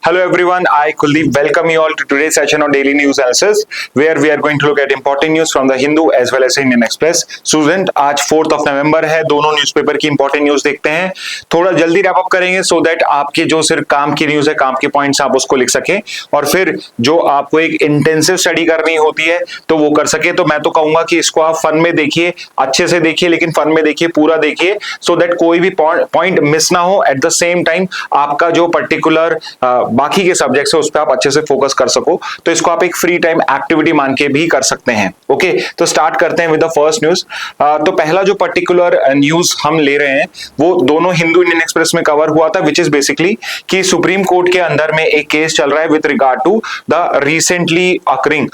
Hello everyone, I Kuldeep welcome you all to today's session on Daily News Analysis where we are going to look at important news from the Hindu as well as Indian Express. Student, आज 4th of November है, दोनों newspaper की important news देखते हैं। थोड़ा जल्दी wrap up करेंगे so that आपके जो सिर्फ काम की न्यूज है, काम के पॉइंट्स आप उसको लिख सकें और फिर जो आपको एक इंटेंसिव स्टडी करनी होती है तो वो कर सके। तो मैं तो कहूंगा कि इसको आप फन में देखिए, अच्छे से देखिए, लेकिन फन में देखिए, पूरा देखिए सो दैट कोई भी पॉइंट मिस ना हो। एट द सेम टाइम आपका जो पर्टिकुलर बाकी के सब्जेक्ट्स है उस पर आप अच्छे से फोकस कर सको। तो इसको आप एक फ्री टाइम एक्टिविटी मान के भी कर सकते हैं। ओके, तो स्टार्ट करते हैं विद द फर्स्ट न्यूज। तो पहला जो पर्टिकुलर न्यूज हम ले रहे हैं वो दोनों हिंदू इंडियन एक्सप्रेस में कवर हुआ था, विच इज बेसिकली कि सुप्रीम कोर्ट के अंदर में एक केस चल रहा है with regard to the recently occurring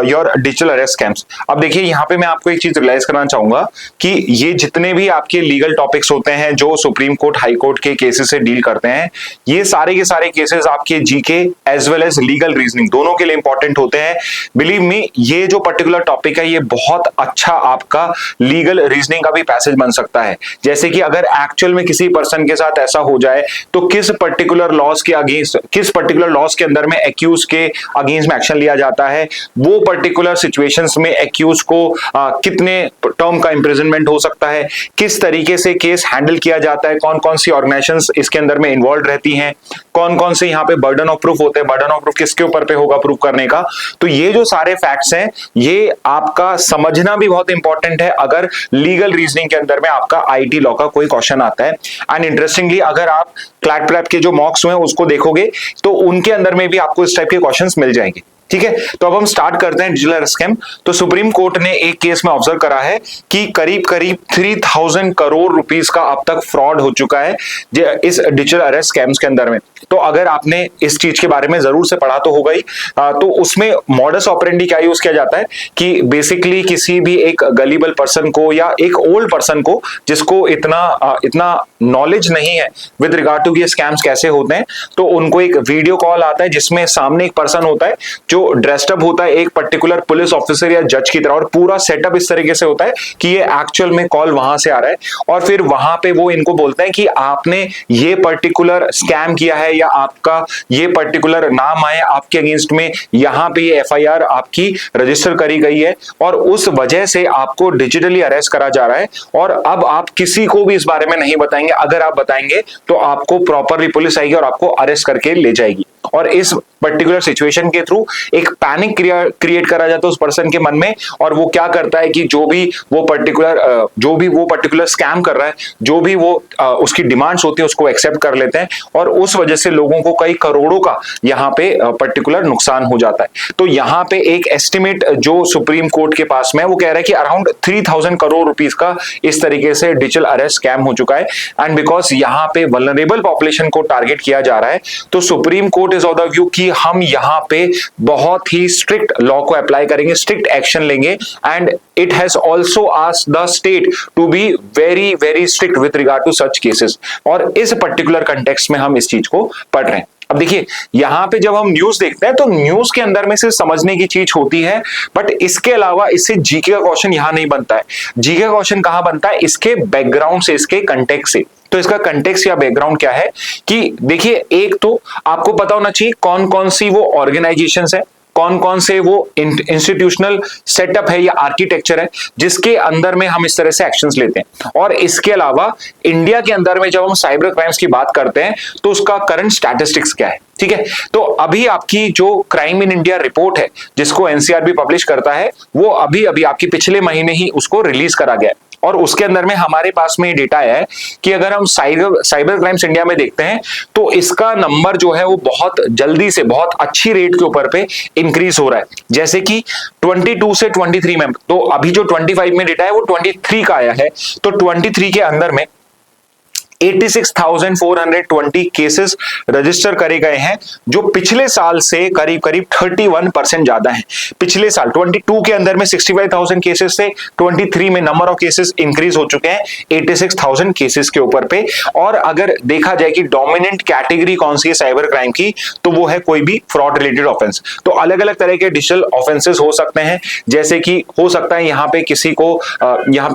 your digital arrest scams. अब देखिए, यहाँ पे मैं आपको एक चीज रियलाइज करना चाहूंगा कि ये जितने भी आपके लीगल टॉपिक्स होते हैं जो सुप्रीम कोर्ट हाई कोर्ट के केसेस से डील करते हैं, ये सारे के सारे केसेस आपके GK as well as legal reasoning दोनों के लिए इंपॉर्टेंट होते हैं। बिलीव मी, ये जो पर्टिकुलर टॉपिक है ये बहुत अच्छा आपका लीगल रीजनिंग का भी पैसेज बन सकता है। जैसे कि अगर एक्चुअल में किसी पर्सन के साथ ऐसा हो जाए तो किस पर्टिकुलर लॉज के अगेंस्ट, किस पर्टिकुलर लॉज के अंदर में एक्यूज के अगेंस्ट में एक्शन लिया जाता है, वो पर्टिकुलर सिचुएशंस में एक्यूज को कितने टर्म का इंप्रिजनमेंट हो सकता है, किस तरीके से केस हैंडल किया जाता है, कौन कौन सी ऑर्गेनाइजेशंस इसके अंदर में इन्वॉल्व रहती हैं, कौन कौन से यहाँ पे बर्डन ऑफ प्रूफ होते हैं, बर्डन ऑफ प्रूफ किसके ऊपर पे होगा प्रूफ करने का। तो ये जो सारे फैक्ट्स हैं ये आपका समझना भी बहुत इंपॉर्टेंट है अगर लीगल रीजनिंग के अंदर में आपका आईटी लॉ का कोई क्वेश्चन आता है। एंड इंटरेस्टिंगली अगर आप क्लैट प्रेप के जो मॉक्स हुए उसको देखोगे तो उनके अंदर में भी आपको इस टाइप के क्वेश्चंस मिल जाएंगे। ठीक है, तो अब हम स्टार्ट करते हैं डिजिटल अरेस्ट स्कैम। तो सुप्रीम कोर्ट ने एक केस में ऑब्जर्व करा है कि करीब करीब 3000 करोड़ रुपीस का अब तक फ्रॉड हो चुका है इस डिजिटल अरेस्ट स्कैम्स के अंदर में। तो अगर आपने इस चीज के बारे में जरूर से पढ़ा तो होगा ही, तो उसमें मॉडस ऑपरेंडी क्या यूज किया जाता है कि बेसिकली किसी भी एक गलीबल पर्सन को या एक ओल्ड पर्सन को जिसको इतना नॉलेज नहीं है विद रिगार्ड टू ये स्कैम्स कैसे होते हैं, तो उनको एक वीडियो कॉल आता है जिसमें सामने एक पर्सन होता है जो ड्रेस्ड अप होता है एक पर्टिकुलर पुलिस ऑफिसर या जज की तरह, और पूरा सेटअप इस तरीके से होता है कि ये एक्चुअल में कॉल वहां से आ रहा है और फिर वहां पे वो इनको बोलते हैं कि आपने ये पर्टिकुलर स्कैम किया है या आपका ये पर्टिकुलर नाम आए आपके अगेंस्ट में, यहाँ पे ये एफआईआर आपकी रजिस्टर करी गई है और उस वजह से आपको डिजिटली अरेस्ट करा जा रहा है और अब आप किसी को भी इस बारे में नहीं बताएंगे। अगर आप बताएंगे तो आपको प्रॉपरली पुलिस आएगी और आपको अरेस्ट करके ले जाएगी। और इस पर्टिकुलर सिचुएशन के थ्रू एक पैनिक क्रिएट करा जाता है उस पर्सन के मन में, और वो क्या करता है कि जो भी वो पर्टिकुलर स्कैम कर रहा है, जो भी वो उसकी डिमांड्स होती है उसको एक्सेप्ट कर लेते हैं और उस वजह से लोगों को कई करोड़ों का यहाँ पे पर्टिकुलर नुकसान हो जाता है। तो यहाँ पे एक एस्टिमेट जो सुप्रीम कोर्ट के पास में है वो कह रहा है कि अराउंड 3000 करोड़ रुपीस का इस तरीके से डिजिटल अरेस्ट स्कैम हो चुका है। एंड बिकॉज यहाँ पे वल्नरेबल पॉपुलेशन को टारगेट किया जा रहा है तो Supreme Court is of the view कि हम यहाँ पे बहुत ही स्ट्रिक्ट लॉ को अप्लाई करेंगे, स्ट्रिक्ट एक्शन लेंगे। And it has also asked the state to be very very strict with regard to such cases. और इस पर्टिकुलर कंटेक्स्ट में हम इस चीज को पढ़ रहे हैं। अब देखिए, यहां पे जब हम न्यूज देखते हैं तो न्यूज के अंदर में सिर्फ समझने की चीज होती है, बट इसके अलावा इससे जीके का क्वेश्चन यहां नहीं बनता है। जीके का क्वेश्चन कहां बनता है? इसके बैकग्राउंड से, इसके कंटेक्स्ट से। तो इसका कंटेक्स्ट या बैकग्राउंड क्या है कि देखिए, एक तो आपको पता होना चाहिए कौन कौन सी वो ऑर्गेनाइजेशंस है, कौन कौन से वो इंस्टीट्यूशनल सेटअप है या आर्किटेक्चर है जिसके अंदर में हम इस तरह से एक्शंस लेते हैं। और इसके अलावा इंडिया के अंदर में जब हम साइबर क्राइम्स की बात करते हैं तो उसका करंट स्टैटिस्टिक्स क्या है। ठीक है, तो अभी आपकी जो क्राइम इन इंडिया रिपोर्ट है जिसको एनसीआरबी पब्लिश करता है वो अभी आपकी पिछले महीने ही उसको रिलीज करा गया है और उसके अंदर में हमारे पास में डेटा है कि अगर हम साइबर क्राइम्स इंडिया में देखते हैं तो इसका नंबर जो है वो बहुत जल्दी से बहुत अच्छी रेट के ऊपर पे इंक्रीज हो रहा है। जैसे कि 22 से 23 में, तो अभी जो 25 में डेटा है वो 23 का आया है, तो 23 के अंदर में 86,420 केसेस रजिस्टर करे गए हैं जो पिछले साल से करीब करीब 31% ज्यादा है। पिछले साल 22 के अंदर में 65,000 केसेस थे, 23 में नंबर ऑफ केसेस इंक्रीज हो चुके हैं 86,000 केसेस के ऊपर पे। और अगर देखा जाए कि डोमिनेंट कैटेगरी कौन सी है साइबर क्राइम की, तो वो है कोई भी फ्रॉड रिलेटेड ऑफेंस। तो अलग अलग तरह के डिजिटल ऑफेंसेस हो सकते हैं, जैसे कि हो सकता है यहाँ पे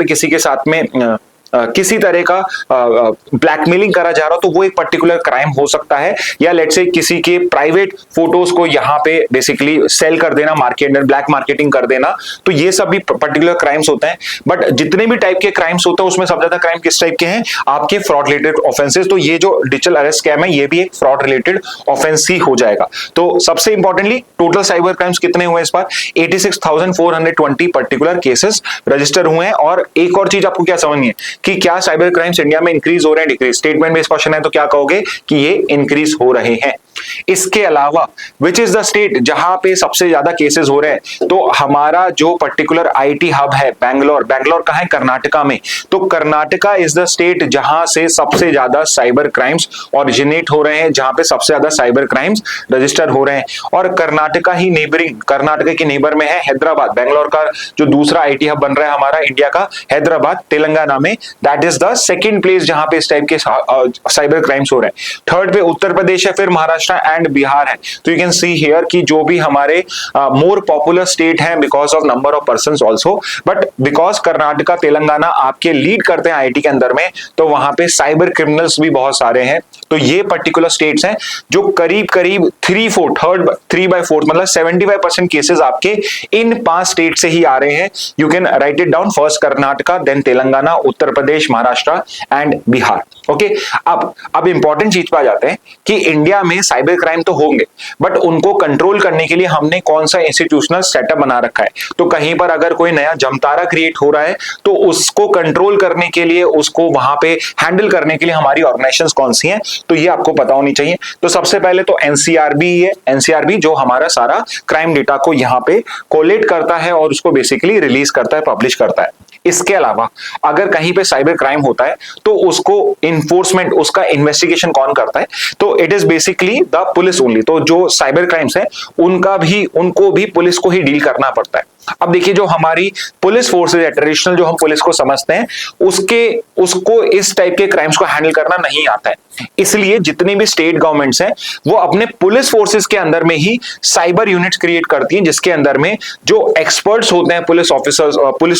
किसी के साथ में किसी तरह का ब्लैकमेलिंग करा जा रहा हो तो वो एक पर्टिकुलर क्राइम हो सकता है, या लेट्स से किसी के प्राइवेट फोटोज को यहाँ पे बेसिकली सेल कर देना, मार्केट में ब्लैक मार्केटिंग कर देना, तो ये सब भी पर्टिकुलर क्राइम्स होते हैं। बट जितने भी टाइप के क्राइम्स होते हैं उसमें सबसे ज्यादा क्राइम किस टाइप के हैं, आपके फ्रॉड रिलेटेड ऑफेंसेस। तो ये जो डिजिटल अरेस्ट स्कैम है ये भी एक फ्रॉड रिलेटेड ऑफेंस ही हो जाएगा। तो सबसे इंपॉर्टेंटली टोटल साइबर क्राइम्स कितने हुए इस बार, 86,420 पर्टिकुलर केसेस रजिस्टर हुए हैं। और एक और चीज आपको क्या समझनी है कि क्या साइबर क्राइम्स इंडिया में इंक्रीज हो रहे हैं डिक्रीज, स्टेटमेंट बेस्ड क्वेश्चन है तो क्या कहोगे कि ये इंक्रीज हो रहे हैं। इसके अलावा विच इज द स्टेट जहां पे सबसे ज्यादा केसेस हो रहे हैं, तो हमारा जो पर्टिकुलर आईटी हब है बैंगलोर कहां है, कर्नाटका में। तो कर्नाटका इज द स्टेट जहां से सबसे ज्यादा साइबर क्राइम्स ओरिजिनेट हो रहे हैं, जहां पे सबसे ज्यादा साइबर क्राइम्स रजिस्टर हो रहे हैं। और कर्नाटका ही नेबरिंग, कर्नाटका के नेबर में है हैदराबाद, बैंगलोर का जो दूसरा आईटी हब बन रहा है हमारा इंडिया का, हैदराबाद तेलंगाना में, that is the second place जहां पे इस टाइप के साइबर क्राइम्स हो रहे हैं। थर्ड पे उत्तर प्रदेश है, फिर महाराष्ट्र एंड बिहार है। तो यू कैन सी हियर कि जो भी हमारे मोर पॉपुलर स्टेट हैं because of number of persons also, but because Karnataka Telangana आपके लीड करते हैं आईटी के अंदर में, तो वहां पे साइबर क्रिमिनल्स भी बहुत सारे हैं। तो ये पर्टिकुलर स्टेट्स हैं जो करीब 3/4 मतलब 75% केसेस आपके इन 5 स्टेट से ही आ रहे हैं। You can write it down, first Karnataka, then Telangana, Uttar Pradesh, Maharashtra and Bihar. Okay, अब इंपॉर्टेंट चीज पे आ जाते हैं कि इंडिया में साइबर क्राइम तो होंगे, बट उनको कंट्रोल करने के लिए हमने कौन सा इंस्टीट्यूशनल सेटअप बना रखा है। तो कहीं पर अगर कोई नया जमतारा क्रिएट हो रहा है तो उसको कंट्रोल करने के लिए, उसको वहां पे हैंडल करने के लिए हमारी ऑर्गेनाइजेशंस कौन सी हैं, तो ये आपको पता होनी चाहिए। तो सबसे पहले तो एनसीआरबी है, एनसीआरबी जो हमारा सारा क्राइम डेटा को यहाँ पे कोलेट करता है और उसको बेसिकली रिलीज करता है, पब्लिश करता है। इसके अलावा अगर कहीं पे साइबर क्राइम होता है तो उसको इन्फोर्समेंट, उसका इन्वेस्टिगेशन कौन करता है, तो it is basically the police only. तो जो साइबर क्राइम्स है उनको भी पुलिस को ही डील करना पड़ता है। अब देखिए जो हमारी पुलिस फोर्सेज है, ट्रेडिशनल जो हम पुलिस को समझते हैं, उसको इस टाइप के क्राइम्स को हैंडल करना नहीं आता है। इसलिए जितनी भी स्टेट गवर्नमेंट्स हैं वो अपने पुलिस फोर्सेस के अंदर में ही साइबर यूनिट्स क्रिएट करती हैं, जिसके अंदर में जो एक्सपर्ट्स होते हैं पुलिस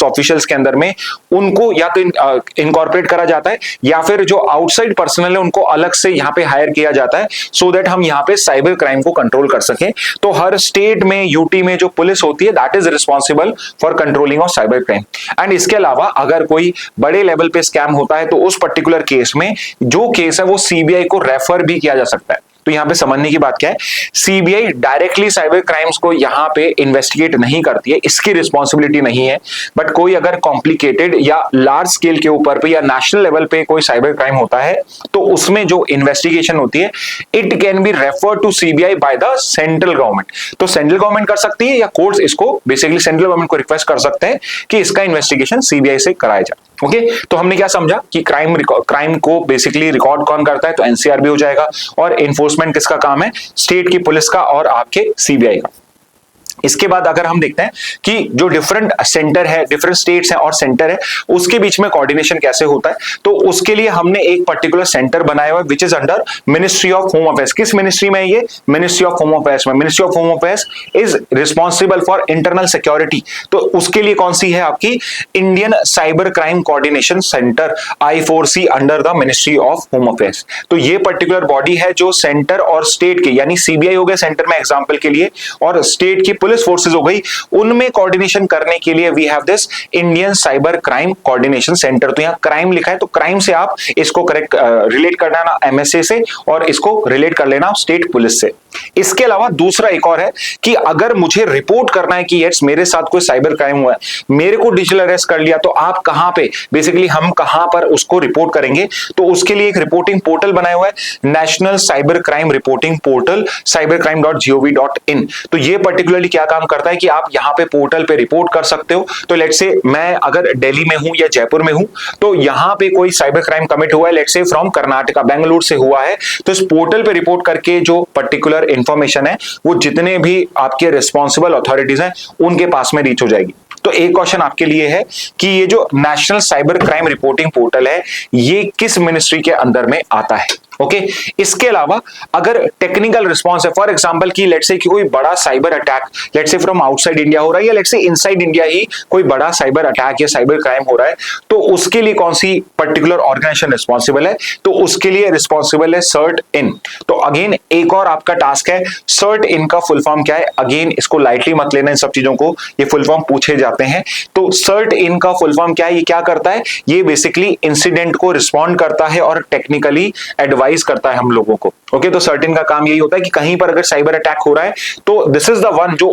ऑफिसर्स के अंदर में, उनको या तो इनकॉर्पोरेट करा जाता है या फिर जो आउटसाइड पर्सनल है उनको अलग से यहाँ पे हायर किया जाता है, सो दैट हम यहाँ पे साइबर क्राइम को कंट्रोल कर सकें। तो हर स्टेट में, यूटी में जो पुलिस होती है that is responsible for controlling of cyber crime. And इसके अलावा अगर कोई बड़े लेवल पे स्कैम होता है तो उस पर्टिकुलर केस में जो केस है वो सीबीआई को रेफर भी किया जा सकता है। तो यहां पे समझने की बात क्या है, सीबीआई डायरेक्टली साइबर क्राइम्स को यहां पे इन्वेस्टिगेट नहीं करती है, इसकी रिस्पॉन्सिबिलिटी नहीं है। बट कोई अगर कॉम्प्लिकेटेड या लार्ज स्केल के ऊपर पे या नेशनल लेवल पे कोई साइबर क्राइम होता है तो उसमें जो इन्वेस्टिगेशन होती है it can be referred to CBI by the central government. तो सेंट्रल गवर्नमेंट कर सकती है या कोर्ट्स इसको बेसिकली सेंट्रल गवर्नमेंट को रिक्वेस्ट कर सकते हैं कि इसका इन्वेस्टिगेशन सीबीआई से कराया जाए। ओके, तो हमने क्या समझा कि क्राइम को बेसिकली रिकॉर्ड कौन करता है, तो एनसीआरबी हो जाएगा। और एनफोर्समेंट किसका काम है, स्टेट की पुलिस का और आपके सीबीआई का। इसके बाद अगर हम देखते हैं कि जो डिफरेंट सेंटर है, डिफरेंट स्टेट्स हैं और सेंटर है, उसके बीच में कोऑर्डिनेशन कैसे होता है, तो उसके लिए हमने एक पर्टिकुलर सेंटर बनाया हुआ है which is under ministry of home affairs. किस मिनिस्ट्री में ये, मिनिस्ट्री ऑफ होम अफेयर्स में। Ministry of home affairs is responsible for internal security. तो उसके लिए कौन सी है आपकी, Indian cyber crime coordination centre, I4C, under the ministry of home affairs. तो ये पर्टिकुलर बॉडी है जो सेंटर और स्टेट के, यानी सीबीआई हो गया सेंटर में एग्जाम्पल के लिए, और स्टेट की पुलिस फोर्सेस हो गई, उनमें कोऑर्डिनेशन करने के लिए we have this Indian cyber crime coordination centre. तो यहाँ क्राइम लिखा है तो क्राइम से आप इसको करेक्ट रिलेट करना ना एमएसए से, और इसको रिलेट कर लेना स्टेट पुलिस से। इसके अलावा दूसरा एक और है कि अगर मुझे रिपोर्ट करना है कि यस मेरे साथ कोई साइबर क्राइम हुआ है, मेरे को डिजिटल अरेस्ट कर लिया, तो आप कहां पे बेसिकली हम कहां पर उसको रिपोर्ट करेंगे, तो उसके लिए एक रिपोर्टिंग पोर्टल बनाया हुआ है, national cyber crime reporting portal cybercrime.gov.in। तो ये पर्टिकुलरली क्या काम करता है कि आप यहाँ पे पोर्टल पे रिपोर्ट कर सकते हो। तो लेट्स से मैं अगर दिल्ली में हूं या जयपुर में हूं, तो यहाँ पे कोई साइबर क्राइम कमिट हुआ है, let's say from Karnataka, Bengaluru से हुआ है, तो इस पोर्टल पे रिपोर्ट करके जो पर्टिकुलर इंफॉर्मेशन है वो जितने भी आपके रिस्पॉन्सिबल अथॉरिटीज हैं उनके पास में रीच हो जाएगी। तो एक क्वेश्चन आपके लिए है कि ये जो national cyber crime reporting portal है ये किस मिनिस्ट्री के अंदर में आता है। ओके इसके अलावा अगर टेक्निकल रिस्पॉन्स है, फॉर एग्जांपल कि लेट्स से कि कोई बड़ा cyber attack let's say from outside India हो रहा है, या लेट्स से इनसाइड इंडिया ही कोई बड़ा साइबर अटैक या साइबर क्राइम हो रहा है, तो उसके लिए कौन सी पर्टिकुलर ऑर्गेनाइजेशन रिस्पॉन्सिबल है? तो उसके लिए रिस्पॉन्सिबल है सर्ट इन। तो अगेन एक और आपका टास्क है, सर्ट इन का फुल फॉर्म क्या है? अगेन इसको लाइटली मत लेना, इन सब चीजों को, ये फुल फॉर्म पूछे जाते हैं। तो सर्ट इन का फुल फॉर्म क्या है? ये क्या करता है? ये बेसिकली इंसिडेंट को रिस्पॉन्ड करता है और टेक्निकली एडवाइस करता है हम लोगों को। ओके तो सर्ट इन का काम यही होता है कि कहीं पर अगर साइबर अटैक हो रहा है तो दिस इज द वन जो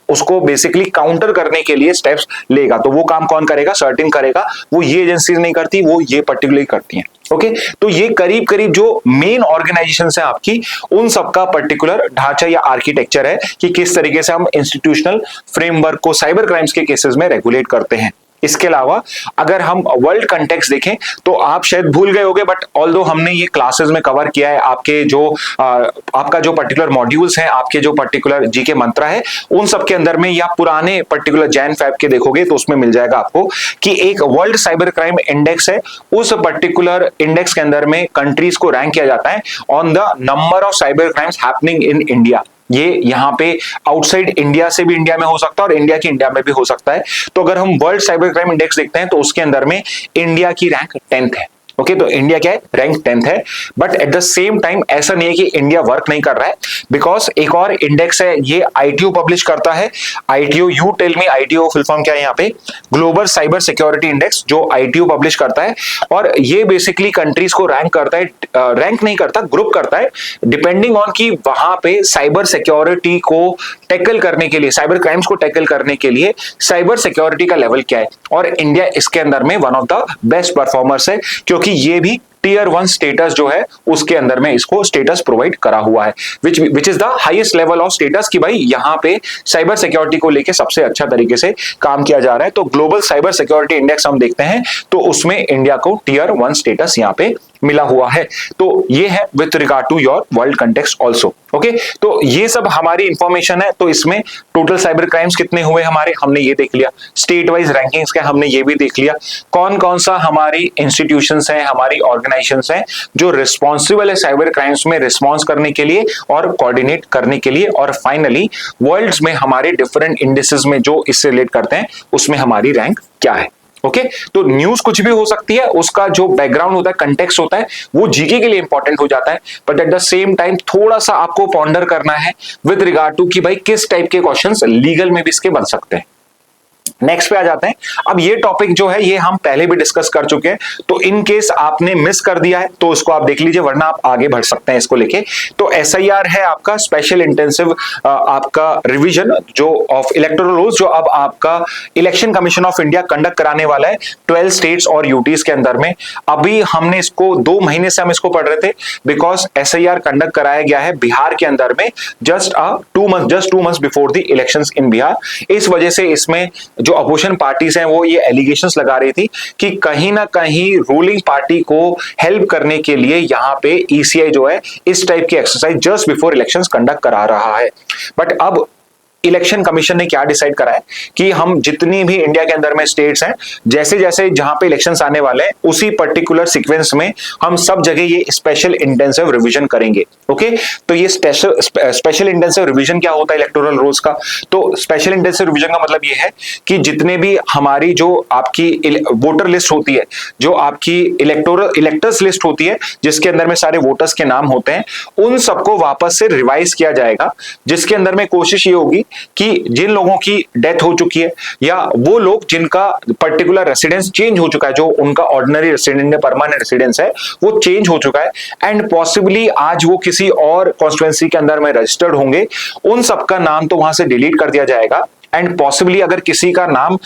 उसको बेसिकली काउंटर करने के लिए स्टेप्स लेगा। तो वो काम कौन करेगा? सर्ट इन करेगा। वो ये एजेंसीज नहीं करती, वो ये पर्टिकुलरली करती हैं। ओके तो ये करीब करीब जो मेन ऑर्गेनाइजेशन है आपकी, उन सबका पर्टिकुलर ढांचा या आर्किटेक्चर है कि किस तरीके से हम इंस्टीट्यूशनल फ्रेमवर्क को साइबर क्राइम्स के केसेस में रेगुलेट करते हैं। इसके अलावा अगर हम वर्ल्ड कंटेक्स्ट देखें तो आप शायद भूल गए होंगे, बट ऑल्दो हमने ये क्लासेस में कवर किया है, आपके जो आपका जो पर्टिकुलर मॉड्यूल्स हैं, आपके जो पर्टिकुलर जीके मंत्रा है, उन सब के अंदर में या पुराने पर्टिकुलर जैन फैब के देखोगे तो उसमें मिल जाएगा आपको कि एक वर्ल्ड साइबर क्राइम इंडेक्स है। उस पर्टिकुलर इंडेक्स के अंदर में कंट्रीज को रैंक किया जाता है on the number of cyber crimes happening in India. ये यहाँ पे आउटसाइड इंडिया से भी इंडिया में हो सकता है और इंडिया की इंडिया में भी हो सकता है। तो अगर हम वर्ल्ड साइबर क्राइम इंडेक्स देखते हैं तो उसके अंदर में इंडिया की रैंक 10th है। ओके तो इंडिया क्या है? रैंक 10th है। But at the same time ऐसा नहीं है कि इंडिया वर्क नहीं कर रहा है, बिकॉज एक और इंडेक्स है, ये आईटीओ पब्लिश करता है। ITO, you tell me, ITO full form क्या है यहाँ पे? ग्लोबल साइबर सिक्योरिटी इंडेक्स, जो आईटीओ पब्लिश करता है। और ये बेसिकली कंट्रीज को रैंक करता है, रैंक नहीं करता, ग्रुप करता है, डिपेंडिंग ऑन कि वहां पे साइबर सिक्योरिटी को टैकल करने के लिए, साइबर क्राइम्स को टैकल करने के लिए साइबर सिक्योरिटी का लेवल क्या है। और इंडिया इसके अंदर में one of the best performers है, क्योंकि ये भी टीयर 1 स्टेटस जो है उसके अंदर में इसको स्टेटस प्रोवाइड करा हुआ है, which is the highest level of status कि भाई यहां पे साइबर सिक्योरिटी को लेके सबसे अच्छा तरीके से काम किया जा रहा है। तो ग्लोबल साइबर सिक्योरिटी इंडेक्स हम देखते हैं तो उसमें इंडिया को टीयर 1 स्टेटस यहां पे मिला हुआ है। तो ये है with regard to your world context also. Okay तो ये सब हमारी इंफॉर्मेशन है। तो इसमें टोटल साइबर क्राइम्स कितने हुए हमारे, हमने ये देख लिया। स्टेट वाइज रैंकिंग्स क्या, हमने ये भी देख लिया। कौन कौन सा हमारी इंस्टीट्यूशंस हैं, हमारी ऑर्गेनाइजेशंस हैं जो रिस्पॉन्सिबल है साइबर क्राइम्स में रिस्पॉन्स करने के लिए और कोऑर्डिनेट करने के लिए। और फाइनली वर्ल्ड में हमारे डिफरेंट इंडेक्सेस में जो इससे रिलेट करते हैं उसमें हमारी रैंक क्या है। ओके तो न्यूज कुछ भी हो सकती है, उसका जो बैकग्राउंड होता है, कंटेक्स्ट होता है, वो जीके के लिए इंपॉर्टेंट हो जाता है। But at the same time थोड़ा सा आपको पॉन्डर करना है विद रिगार्ड टू कि भाई किस टाइप के क्वेश्चंस लीगल में भी इसके बन सकते हैं। नेक्स्ट पे आ जाते हैं। अब ये टॉपिक जो है ये हम पहले भी डिस्कस कर चुके हैं, तो इन केस आपने मिस कर दिया है तो उसको आप देख लीजिए, वरना आप आगे बढ़ सकते हैं इसको लेके। तो एसआईआर है आपका स्पेशल इंटेंसिव आपका रिवीजन जो ऑफ इलेक्टोरल रूल्स, जो अब आपका election commission of India conduct कराने वाला है 12 स्टेट्स और यूटीज के अंदर में। अभी हमने इसको 2 महीने से हम इसको पढ़ रहे थे, बिकॉज एसआईआर कंडक्ट कराया गया है बिहार के अंदर में just 2 months before the elections in Bihar. इस वजह से इसमें जो अपोजिशन पार्टीज हैं वो ये एलिगेशंस लगा रही थी कि कहीं ना कहीं रूलिंग पार्टी को हेल्प करने के लिए यहां पे ईसीआई जो है इस टाइप की exercise just before elections conduct करा रहा है। बट अब इलेक्शन कमीशन ने क्या डिसाइड करा है कि हम जितनी भी इंडिया के अंदर में स्टेट्स हैं, जैसे जैसे जहां पे इलेक्शंस आने वाले हैं उसी पर्टिकुलर सीक्वेंस में हम सब जगह ये स्पेशल इंटेंसिव रिवीजन करेंगे। ओके तो ये स्पेशल इंटेंसिव रिवीजन क्या होता है इलेक्टोरल रूल्स का? तो स्पेशल इंटेंसिव रिवीजन का मतलब ये है कि जितने भी हमारी जो आपकी वोटर लिस्ट होती है, जो आपकी इलेक्टर्स लिस्ट होती है जिसके अंदर में सारे वोटर्स के नाम होते हैं, उन सबको वापस से रिवाइज किया जाएगा, जिसके अंदर में कोशिश ये होगी कि जिन लोगों की डेथ हो चुकी है या वो लोग जिनका पर्टिकुलर रेसिडेंस चेंज हो चुका है, जो उनका ऑर्डिनरी रेसिडेंस या परमानेंट रेसिडेंस है वो चेंज हो चुका है एंड पॉसिबली आज वो किसी और कॉन्स्टिट्यूएंसी के अंदर में रजिस्टर्ड होंगे, उन सबका नाम तो वहां से डिलीट कर दिया जाएगा। एंड पॉसिबली अगर किसी का नाम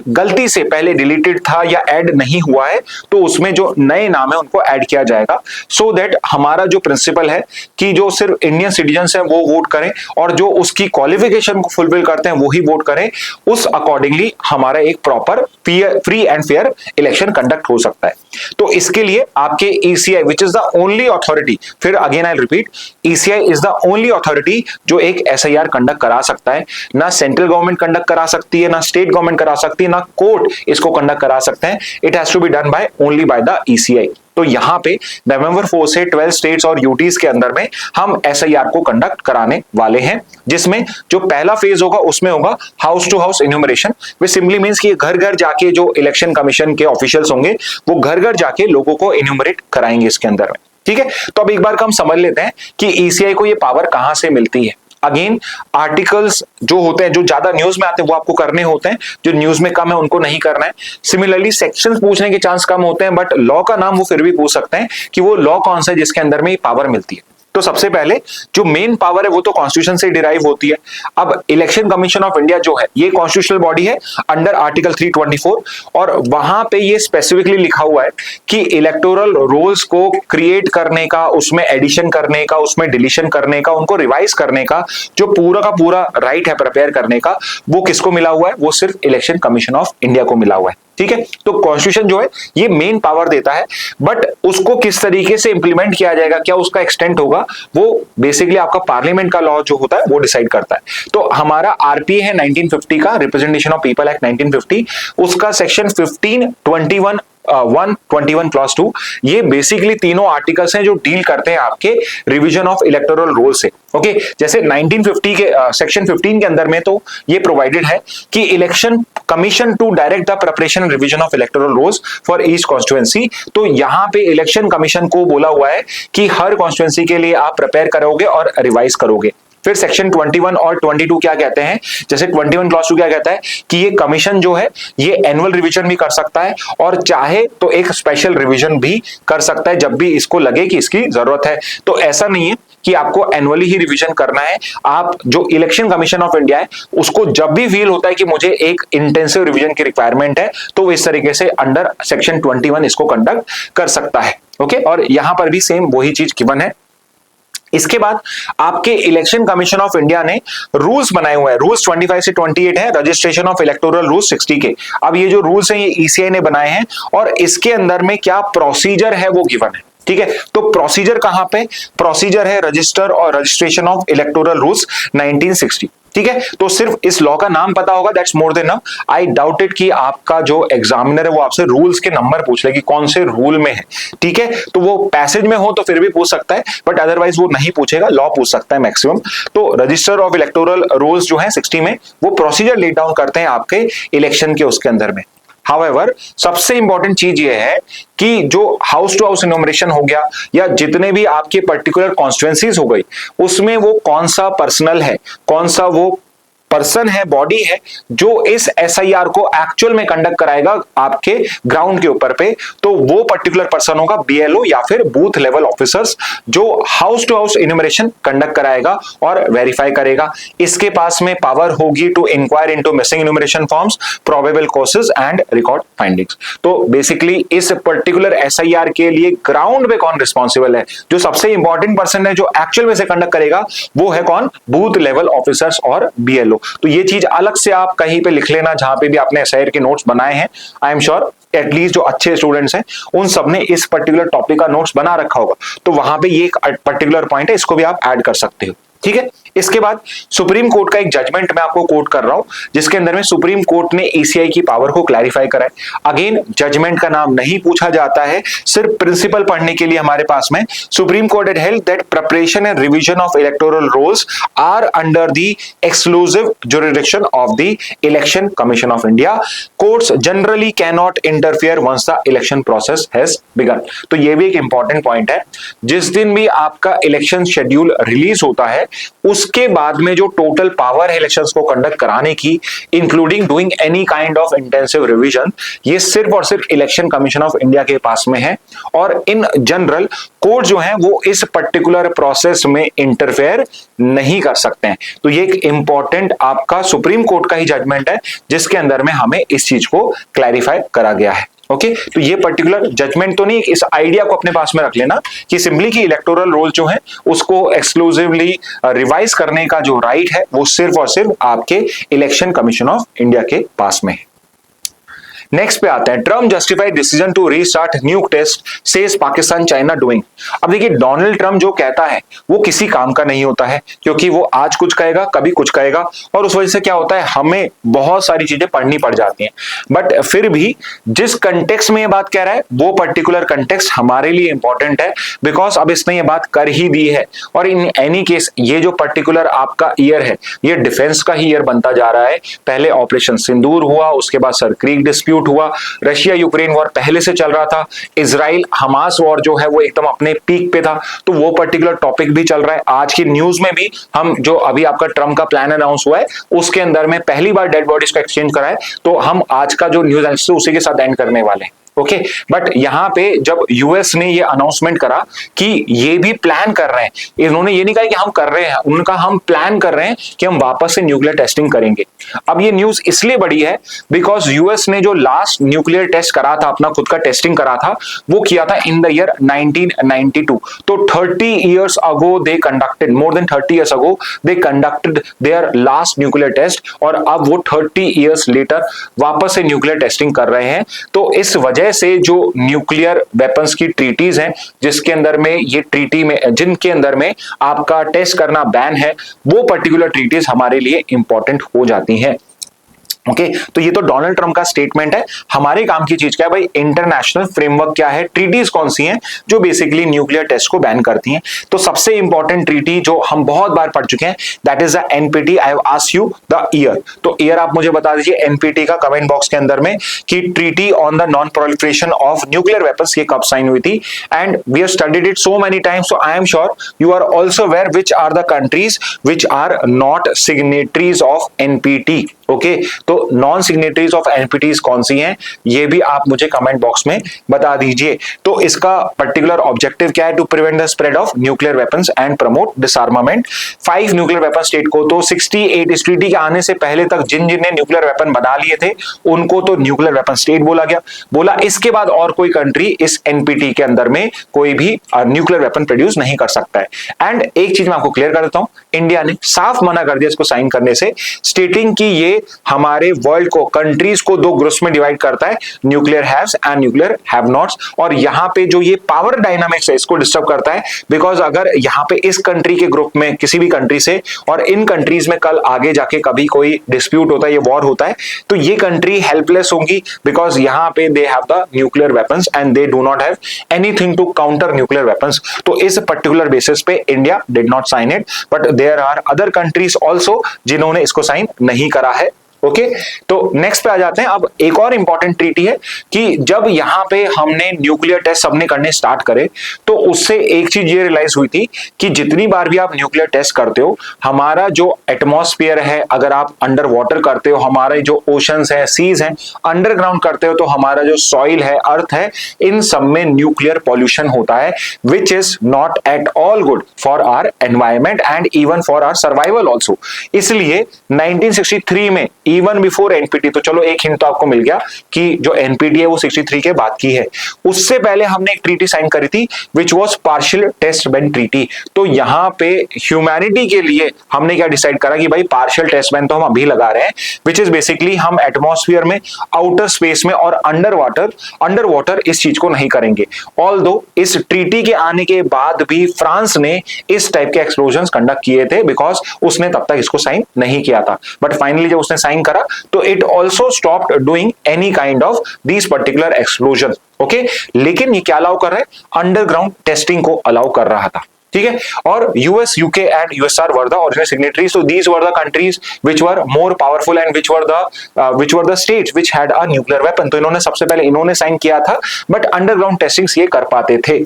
गलती से पहले डिलीटेड था या ऐड नहीं हुआ है तो उसमें जो नए नाम है उनको ऐड किया जाएगा, सो दैट हमारा जो प्रिंसिपल है कि जो सिर्फ इंडियन सिटीजन्स हैं वो वोट करें और जो उसकी क्वालिफिकेशन को फुलफिल करते हैं वो ही वोट करें। उस अकॉर्डिंगली हमारा एक proper free and fair election conduct हो सकता है। तो इसके लिए आपके ECI which is the only authority, फिर again I repeat, ECI is the only authority जो एक एसआईआर कंडक्ट करा सकता है। ना सेंट्रल गवर्नमेंट गवर्नमेंट कंडक्ट करा सकती है, ना स्टेट गवर्नमेंट करा सकती है, ना कोर्ट इसको कंडक्ट करा सकते हैं। It has to be done by only by the ECI. तो यहां पे नवंबर 4 से 12 स्टेट्स और यूटीज के अंदर में हम एसआईआर को कंडक्ट कराने वाले हैं, जिसमें जो पहला फेज होगा उसमें होगा house to house enumeration, which simply means कि घर घर जाके जो इलेक्शन कमीशन के ऑफिशियल्स होंगे वो घर घर जाके लोगों को इन्यूमरेट कराएंगे इसके अंदर में। ठीक है, तो अब एक बार हम समझ लेते हैं कि ईसीआई को ये पावर कहां से मिलती है। अगेन आर्टिकल्स जो होते हैं, जो ज्यादा न्यूज में आते हैं वो आपको करने होते हैं, जो न्यूज में कम है उनको नहीं करना है। सिमिलरली सेक्शंस पूछने के चांस कम होते हैं, बट लॉ का नाम वो फिर भी पूछ सकते हैं कि वो लॉ कौन सा है जिसके अंदर में ये पावर मिलती है। तो सबसे पहले जो मेन पावर है वो तो कॉन्स्टिट्यूशन से डिराइव होती है। अब इलेक्शन कमीशन ऑफ इंडिया जो है ये कॉन्स्टिट्यूशनल बॉडी है अंडर आर्टिकल 324, और वहां पे ये स्पेसिफिकली लिखा हुआ है कि इलेक्टोरल रोल्स को क्रिएट करने का, उसमें एडिशन करने का, उसमें डिलीशन करने का, उनको रिवाइज करने का जो पूरा का पूरा राइट है प्रिपेयर करने का, वो किसको मिला हुआ है? वो सिर्फ इलेक्शन कमीशन ऑफ इंडिया को मिला हुआ है। ठीक है, तो कॉन्स्टिट्यूशन जो है ये मेन पावर देता है, बट उसको किस तरीके से इंप्लीमेंट किया जाएगा, क्या उसका एक्सटेंट होगा, वो बेसिकली आपका पार्लियामेंट का लॉ जो होता है वो डिसाइड करता है। तो हमारा आरपीए है 1950 का, रिप्रेजेंटेशन ऑफ पीपल एक्ट 1950, उसका सेक्शन 15, 21 121 क्लॉज 2, ये बेसिकली तीनों आर्टिकल्स हैं जो डील करते हैं आपके रिवीजन ऑफ इलेक्टोरल रोल से। ओके, जैसे 1950 के सेक्शन 15 के अंदर में तो ये प्रोवाइडेड है कि election commission to direct the preparation and revision of electoral rolls for each constituency. तो यहां पे इलेक्शन कमीशन को बोला हुआ है कि हर कॉन्स्टिट्यूएंसी के लिए आप प्रिपेयर करोगे और रिवाइज करोगे। फिर सेक्शन 21 और 22 क्या कहते हैं, जैसे 21 क्लॉज 2 क्या कहता है कि ये कमीशन जो है ये एनुअल रिवीजन भी कर सकता है, और चाहे तो एक स्पेशल रिवीजन भी कर सकता है जब भी इसको लगे कि इसकी जरूरत है। तो ऐसा नहीं है कि आपको एनुअली ही रिवीजन करना है, आप जो इलेक्शन कमीशन ऑफ इंडिया है उसको जब भी फील होता है कि मुझे एक इंटेंसिव रिवीजन की रिक्वायरमेंट है तो वो इस तरीके से अंडर सेक्शन 21 इसको कंडक्ट कर सकता है। ओके, और यहां पर भी सेम वही चीज गिवन है। इसके बाद आपके इलेक्शन कमीशन ऑफ इंडिया ने रूल्स बनाए हुए हैं, रूल्स 25 से 28 है, रजिस्ट्रेशन ऑफ इलेक्टोरल रूल्स 60 के। अब ये जो रूल्स हैं ये ईसीआई ने बनाए हैं, और इसके अंदर में क्या प्रोसीजर है वो गिवन है। ठीक है, तो प्रोसीजर कहां पे? प्रोसीजर है रजिस्टर और रजिस्ट्रेशन ऑफ इलेक्टोरल रूल्स 1960। ठीक है, तो सिर्फ इस लॉ का नाम पता होगा, that's more than enough. I doubt it कि आपका जो एग्जामिनर है वो आपसे रूल्स के नंबर पूछ ले कि कौन से रूल में है। ठीक है, तो वो पैसेज में हो तो फिर भी पूछ सकता है, बट अदरवाइज वो नहीं पूछेगा, लॉ पूछ सकता है मैक्सिमम। तो रजिस्टर ऑफ इलेक्टोरल रोल्स जो है 60 में, वो प्रोसीजर लेट डाउन करते हैं आपके इलेक्शन के उसके अंदर में। हाउएवर सबसे इंपॉर्टेंट चीज ये है कि जो हाउस टू हाउस इन्यूमरेशन हो गया या जितने भी आपके पर्टिकुलर कॉन्स्टिट्यूएंसीज हो गई, उसमें वो कौन सा पर्सनल है, कौन सा वो पर्सन है, बॉडी है जो इस एसआईआर को एक्चुअल में कंडक्ट कराएगा आपके ग्राउंड के ऊपर पे, तो वो पर्टिकुलर पर्सन होगा बीएलओ या फिर बूथ लेवल ऑफिसर्स, जो house to house enumeration conduct कराएगा और वेरीफाई करेगा। इसके पास में पावर होगी to inquire into missing enumeration forms, probable causes and record findings. तो बेसिकली इस पर्टिकुलर एसआईआर के लिए ग्राउंड पे कौन रिस्पॉन्सिबल है, जो सबसे इंपॉर्टेंट पर्सन है जो एक्चुअल में से कंडक्ट करेगा, वो है कौन? बूथ लेवल ऑफिसर्स और बीएलओ। तो ये चीज अलग से आप कहीं पे लिख लेना जहां पे भी आपने एसआईआर के नोट्स बनाए हैं। आई एम श्योर एटलीस्ट जो अच्छे स्टूडेंट्स हैं उन सब ने इस पर्टिकुलर टॉपिक का नोट्स बना रखा होगा, तो वहां पे ये एक पर्टिकुलर पॉइंट है, इसको भी आप ऐड कर सकते हो। ठीक है, इसके बाद सुप्रीम कोर्ट का एक जजमेंट मैं आपको कोट कर रहा हूं, जिसके अंदर में सुप्रीम कोर्ट ने ईसीआई की पावर को क्लैरिफाई करा है। अगेन जजमेंट का नाम नहीं पूछा जाता है, सिर्फ प्रिंसिपल पढ़ने के लिए हमारे पास में Supreme Court had held that preparation and revision of electoral rolls are under the exclusive jurisdiction of the election commission of India. Courts generally can not interfere once the election process has begun. तो ये भी एक important point है, जिस दिन भी आपका election schedule release होता है उसके बाद में जो टोटल पावर है इलेक्शंस को कंडक्ट कराने की, including doing any kind of intensive revision, ये सिर्फ और सिर्फ इलेक्शन कमीशन ऑफ इंडिया के पास में है। और इन जनरल कोर्ट जो है वो इस पर्टिकुलर प्रोसेस में इंटरफेयर नहीं कर सकते हैं। तो ये एक इंपॉर्टेंट आपका सुप्रीम कोर्ट का ही जजमेंट है, जिसके अंदर में हमें इस चीज को क्लैरिफाई करा गया है। ओके, तो ये पर्टिकुलर जजमेंट तो नहीं, इस आइडिया को अपने पास में रख लेना कि सिंपली की इलेक्टोरल रोल जो है उसको एक्सक्लूसिवली रिवाइज करने का जो राइट है वो सिर्फ और सिर्फ आपके इलेक्शन कमीशन ऑफ इंडिया के पास में है। नेक्स्ट पे आते हैं, Trump justified decision to restart nuke test says Pakistan China doing. अब देखिए, डोनाल्ड ट्रम्प जो कहता है वो किसी काम का नहीं होता है, क्योंकि वो आज कुछ कहेगा कभी कुछ कहेगा, और उस वजह से क्या होता है, हमें बहुत सारी चीजें पढ़नी पड़ जाती हैं। बट फिर भी जिस कंटेक्स्ट में ये बात कह रहा है वो पर्टिकुलर कंटेक्स्ट हमारे लिए इंपॉर्टेंट है, बिकॉज अब इसने ये बात कर ही दी है। और इन एनी केस ये जो पर्टिकुलर आपका ईयर है ये डिफेंस का ही ईयर बनता जा रहा है। पहले ऑपरेशन सिंदूर हुआ, उसके बाद सर क्रीक डिस्प्यूट हुआ, रशिया यूक्रेन वॉर पहले से चल रहा था, इजराइल हमास वॉर जो है वो एकदम अपने पीक पे था, तो वो पर्टिकुलर टॉपिक भी चल रहा है। आज की न्यूज में भी हम जो अभी आपका ट्रम्प का प्लान अनाउंस हुआ है उसके अंदर में पहली बार डेड बॉडीज का एक्सचेंज करा है, तो हम आज का जो न्यूज एनालिसिस उसी के साथ एंड करने वाले हैं। ओके, बट यहां पे जब यूएस ने ये अनाउंसमेंट करा कि ये भी प्लान कर रहे हैं, इन्होंने ये नहीं कहा कि हम कर रहे हैं, उनका हम प्लान कर रहे हैं कि हम वापस से न्यूक्लियर टेस्टिंग करेंगे। अब ये न्यूज इसलिए बड़ी है बिकॉज यूएस ने जो लास्ट न्यूक्लियर टेस्ट करा था, अपना खुद का टेस्टिंग करा था, वो किया था इन द ईयर 1992। तो 30 years ago they conducted, more than 30 years ago they conducted their last nuclear test, और अब वो 30 years later वापस से न्यूक्लियर टेस्टिंग कर रहे हैं। तो इस वजह से जो न्यूक्लियर वेपन्स की ट्रीटीज हैं, जिसके अंदर में ये ट्रीटी में, जिनके अंदर में आपका टेस्ट करना बैन है, वो पर्टिकुलर ट्रीटीज हमारे लिए इंपॉर्टेंट हो जाती हैं। ओके, तो ये तो डोनाल्ड ट्रम्प का स्टेटमेंट है। हमारे काम की चीज क्या है भाई, इंटरनेशनल फ्रेमवर्क क्या है, ट्रीटीज कौन सी हैं जो बेसिकली न्यूक्लियर टेस्ट को बैन करती हैं। तो सबसे इंपॉर्टेंट ट्रीटी जो हम बहुत बार पढ़ चुके हैं, that is the NPT. I have asked you the year, तो ईयर आप मुझे बता दीजिए एनपीटी का कमेंट बॉक्स के अंदर में, कि treaty on the non proliferation of nuclear weapons ये कब साइन हुई थी। And we have studied it so many times, so I am sure you are also aware which are the countries which are not signatories of NPT. Okay, तो non signatories of NPTs कौन सी हैं, ये भी आप मुझे comment box में बता दीजिए। तो इसका पर्टिकुलर ऑब्जेक्टिव क्या है, to prevent the spread of nuclear weapons and promote disarmament. 5 nuclear weapon state को तो 68 इस ट्रीटी के आने से पहले तक जिन जिनने न्यूक्लियर वेपन बना लिए थे उनको तो न्यूक्लियर वेपन स्टेट बोला गया, बोला इसके बाद और कोई कंट्री इस एनपीटी के अंदर में कोई भी न्यूक्लियर वेपन प्रोड्यूस नहीं कर सकता है। एंड एक चीज मैं आपको क्लियर कर देता हूं, इंडिया ने साफ मना कर दिया इसको साइन करने से, स्टेटिंग कि ये हमारे वर्ल्ड को, कंट्रीज को 2 ग्रुप्स में डिवाइड करता है, nuclear haves and nuclear have nots. और यहां पे जो ये पावर डायनामिक्स है इसको डिस्टर्ब करता है, बिकॉज अगर यहां पे इस कंट्री के ग्रुप में किसी भी कंट्री से और इन कंट्रीज में कल आगे जाके कभी कोई डिस्प्यूट होता है, ये वॉर होता है, तो ये कंट्री हेल्पलेस होंगी, बिकॉज यहां पे they have the nuclear weapons and they do not have anything to counter nuclear weapons. तो इस पर्टिकुलर बेसिस पे India did not sign it, but there are other countries also जिन्होंने इसको sign नहीं करा है। ओके, तो नेक्स्ट पे आ जाते हैं। अब एक और इंपॉर्टेंट ट्रीटी है कि जब यहां पे हमने न्यूक्लियर टेस्ट सबने करने स्टार्ट करे, तो उससे एक चीज ये रियलाइज हुई थी कि जितनी बार भी आप न्यूक्लियर टेस्ट करते हो, हमारा जो एटमॉस्फेयर है, अगर आप अंडर वाटर करते हो, हमारे जो ओशंस है, सीज हैं, अंडरग्राउंड करते हो, तो हमारा जो सॉइल है, अर्थ है, इन सब में न्यूक्लियर पॉल्यूशन होता है, which is not at all good for our environment and even for our survival also. इसलिए 1963 में, इवन बिफोर एनपीटी, तो चलो एक हिंट तो आपको मिल गया कि जो एनपीटी है वो 63 के बाद की है। उससे पहले हमने एक ट्रीटी साइन करी थी which was partial test ban treaty. तो यहां पे ह्यूमैनिटी के लिए हमने क्या डिसाइड करा कि भाई पार्शियल टेस्ट बैन तो हम अभी लगा रहे हैं, विच इज बेसिकली हम एटमॉस्फेयर में, आउटर स्पेस में और अंडर वाटर इस चीज को नहीं करेंगे। ऑल्दो इस ट्रीटी के आने के बाद भी फ्रांस ने इस टाइप के एक्सप्लोजन कंडक्ट किए थे, बिकॉज उसने तब तक इसको साइन नहीं किया था, बट फाइनली जब उसने साइन करा तो it also stopped doing any kind of these particular explosion. Okay, लेकिन ये क्या अलाउ कर रहा है, अंडरग्राउंड टेस्टिंग को अलाउ कर रहा था। ठीक है, और US, UK and USR were the original signatories, so these were the countries which were more powerful and which were the states which had a nuclear weapon. तो इन्होंने सबसे पहले इन्होंने साइन किया था, बट अंडरग्राउंड टेस्टिंग्स ये कर पाते थे।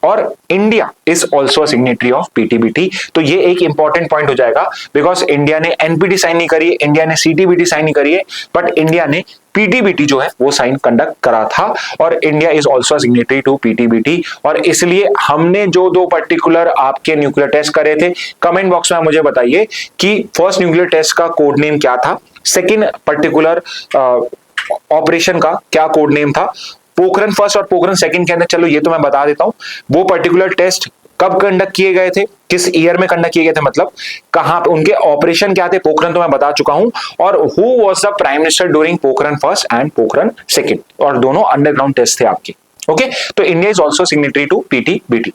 और India is also signatory of PTBT. तो ये एक इंपॉर्टेंट पॉइंट हो जाएगा, बिकॉज इंडिया ने एनपीटी साइन नहीं करी है, इंडिया ने सीटीबीटी साइन नहीं करी है, बट इंडिया ने पीटीबीटी जो है वो साइन कंडक्ट करा था, और India is also signatory to PTBT. और इसलिए हमने जो 2 पर्टिकुलर आपके न्यूक्लियर टेस्ट करे थे, कमेंट बॉक्स में मुझे बताइए कि फर्स्ट न्यूक्लियर टेस्ट का कोड नेम क्या था, सेकेंड पर्टिकुलर ऑपरेशन का क्या कोड नेम था, पोखरण फर्स्ट और पोखरण सेकंड के अंदर, चलो ये तो मैं बता देता हूं। वो पर्टिकुलर टेस्ट कब कंडक्ट किए गए थे, किस ईयर में कंडक्ट किए गए थे, मतलब कहां पे उनके ऑपरेशन क्या थे। पोखरण तो मैं बता चुका हूं। और who was the prime minister during Pokhran first and Pokhran second, और दोनों अंडरग्राउंड टेस्ट थे आपके। ओके, तो India is also signatory to PTBT.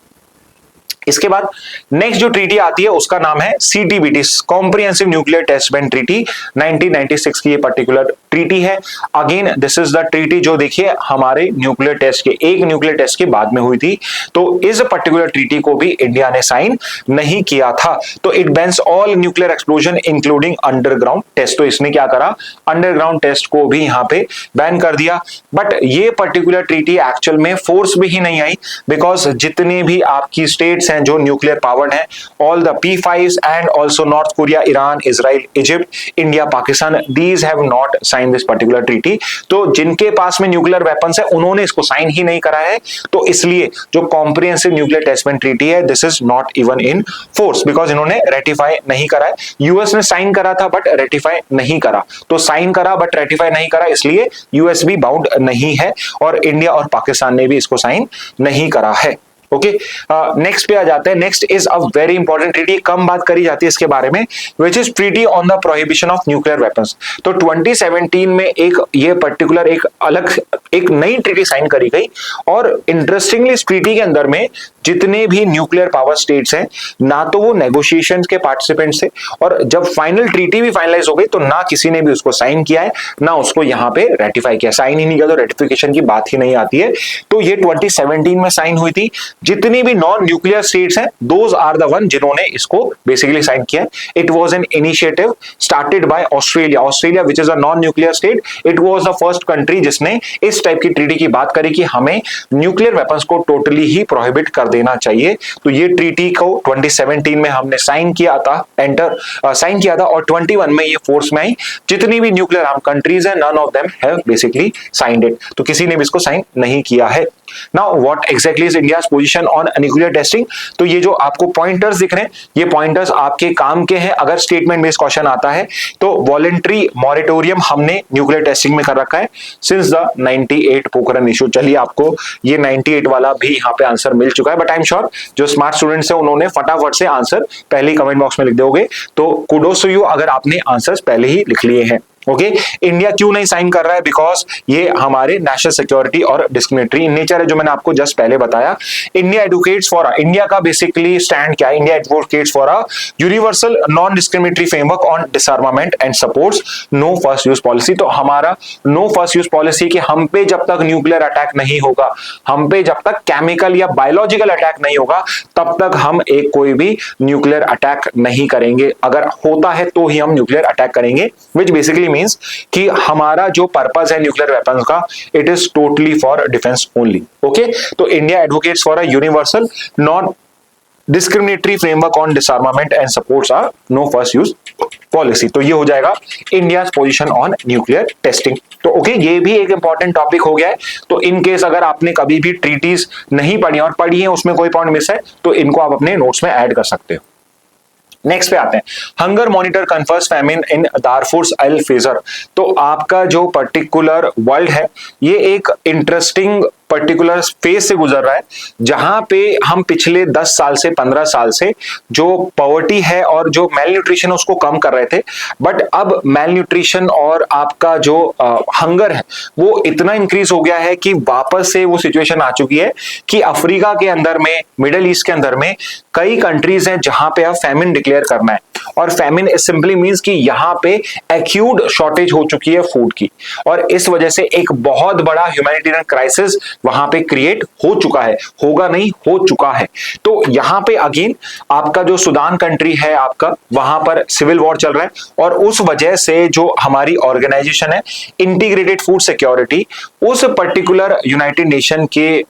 इसके बाद नेक्स्ट जो ट्रीटी आती है उसका नाम है CTBT, comprehensive nuclear test ban treaty. 1996 की ये पर्टिकुलर ट्रीटी है। Again this is the treaty जो देखिए हमारे न्यूक्लियर टेस्ट के एक न्यूक्लियर टेस्ट के बाद में हुई थी। तो इस पर्टिकुलर ट्रीटी को भी इंडिया ने साइन नहीं किया था। तो it bans all nuclear explosion including underground test. तो इसने क्या करा, अंडरग्राउंड टेस्ट को भी यहां पे बैन कर दिया। बट ये पर्टिकुलर ट्रीटी एक्चुअल में फोर्स भी ही नहीं आई, बिकॉज जितने भी आपकी स्टेट्स हैं जो न्यूक्लियर पावर्ड हैं, all the P5s and also North Korea, Iran, Israel, Egypt, India, Pakistan, these have not sign this particular treaty. तो जिनके पास में न्यूक्लियर वेपन्स है उन्होंने इसको साइन ही नहीं करा है। तो इसलिए जो comprehensive nuclear test ban treaty है, this is not even in force, because इन्होंने रेटिफाई नहीं करा है। यूएस ने साइन करा था बट रेटिफाई नहीं करा। तो साइन करा बट रेटिफाई नहीं करा, इसलिए यूएस भी बाउंड नहीं है, और इंडिया और पाकिस्तान ने भी इसको साइन नहीं करा है। ओके, नेक्स्ट पे आ जाते हैं। Next is a very important treaty, कम बात करी जाती है इसके बारे में, which is treaty on the prohibition of nuclear weapons. तो 2017 में एक ये पर्टिकुलर एक नई ट्रीटी साइन करी गई, और इंटरेस्टिंगली इस ट्रीटी के अंदर में जितने भी न्यूक्लियर पावर स्टेट्स हैं, ना तो वो नेगोशिएशंस के पार्टिसिपेंट्स थे, और जब फाइनल ट्रीटी भी फाइनलाइज हो गई तो ना किसी ने भी उसको साइन किया है, ना उसको यहाँ पे रेटिफाई किया। साइन ही नहीं किया तो रेटिफिकेशन की बात ही नहीं आती है। तो ये 2017 में साइन हुई थी। जितनी भी नॉन न्यूक्लियर स्टेट्स हैं, दोज आर द वन जिन्होंने इसको बेसिकली साइन किया। It was an initiative started by Australia which is a non nuclear state. It was the first country जिसने इस टाइप की ट्रीटी की बात करी कि हमें न्यूक्लियर वेपन्स को टोटली ही प्रोहिबिट कर देना चाहिए। तो ये ट्रीटी को 2017 में हमने साइन किया था, साइन किया था, और 21 में ये फोर्स में आई। जितनी भी न्यूक्लियर आर्म कंट्रीज हैं, none of them have basically signed it. तो किसी ने भी इसको साइन नहीं किया है। Now what exactly is India's position on nuclear testing. तो ये जो आपको पॉइंटर्स दिख रहे हैं, ये पॉइंटर्स आपके काम के हैं अगर स्टेटमेंट बेस्ड क्वेश्चन आता है। तो वॉलंटरी मॉरेटोरियम हमने न्यूक्लियर टेस्टिंग में कर रखा है सिंस द 98 पोखरण इशू। चलिए, आपको ये 98 वाला भी यहाँ पे आंसर मिल चुका है, बट आई एम श्योर जो स्मार्ट स्टूडेंट्स हैं उन्होंने फटाफट से आंसर पहले ही कमेंट बॉक्स में लिख दोगे। तो कुडोस टू यू अगर आपने आंसर्स पहले ही लिख लिए हैं। ओके, इंडिया क्यों नहीं साइन कर रहा है? बिकॉज ये हमारे नेशनल सिक्योरिटी और डिस्क्रिमिनेटरी इन नेचर है, जो मैंने आपको जस्ट पहले बताया। इंडिया एडवोकेट्स फॉर इंडिया का बेसिकली स्टैंड क्या है? India advocates for a universal non discriminatory framework on disarmament and supports no first use policy. तो हमारा नो फर्स्ट यूज पॉलिसी कि हम पे जब तक न्यूक्लियर अटैक नहीं होगा, हम पे जब तक केमिकल या बायोलॉजिकल अटैक नहीं होगा, तब तक हम एक कोई भी न्यूक्लियर अटैक नहीं करेंगे। अगर होता है तो ही हम न्यूक्लियर अटैक करेंगे, विच बेसिकली मींस कि हमारा जो पर्पस है न्यूक्लियर वेपन्स का, it is totally for defence only. Okay, तो India advocates for a universal non discriminatory framework on disarmament and supports our no first use policy. तो ये हो जाएगा India position on nuclear testing. तो okay, ये भी एक इंपॉर्टेंट टॉपिक हो गया है। तो इन केस अगर आपने कभी भी ट्रीटीज नहीं पढ़ी और पढ़ी है उसमें कोई पॉइंट मिस है तो इनको आप अपने नोट्स में ऐड कर सकते हो। नेक्स्ट पे आते हैं, हंगर मॉनिटर कन्फर्स फैमिन इन दारफुर अल फेजर। तो आपका जो पर्टिकुलर वर्ल्ड है, ये एक इंटरेस्टिंग पर्टिकुलर फेज से गुजर रहा है, जहां पे हम पिछले 10 साल से 15 साल से जो पॉवर्टी है और जो मेल न्यूट्रिशन है उसको कम कर रहे थे। बट अब मेल न्यूट्रिशन और आपका जो हंगर है वो इतना इंक्रीज हो गया है कि वापस से वो सिचुएशन आ चुकी है कि अफ्रीका के अंदर में, मिडिल ईस्ट के अंदर में कई कंट्रीज हैं जहां पे अब फैमिन डिक्लेयर करना है। और फैमिन सिंपली मींस कि यहां पे एक्यूट शॉर्टेज हो चुकी है फूड की, और इस वजह से एक बहुत बड़ा ह्यूमैनिटेरियन क्राइसिस वहां पे क्रिएट हो चुका है, होगा नहीं, हो चुका है। तो यहां पे अगेन आपका जो सूडान कंट्री है आपका, वहां पर सिविल वॉर चल रहा है, और उस वजह से जो हमारी ऑर्गेनाइजेशन है इंटीग्रेटेड फूड सिक्योरिटी, उस पर्टिकुलर यूनाइटेड नेशन के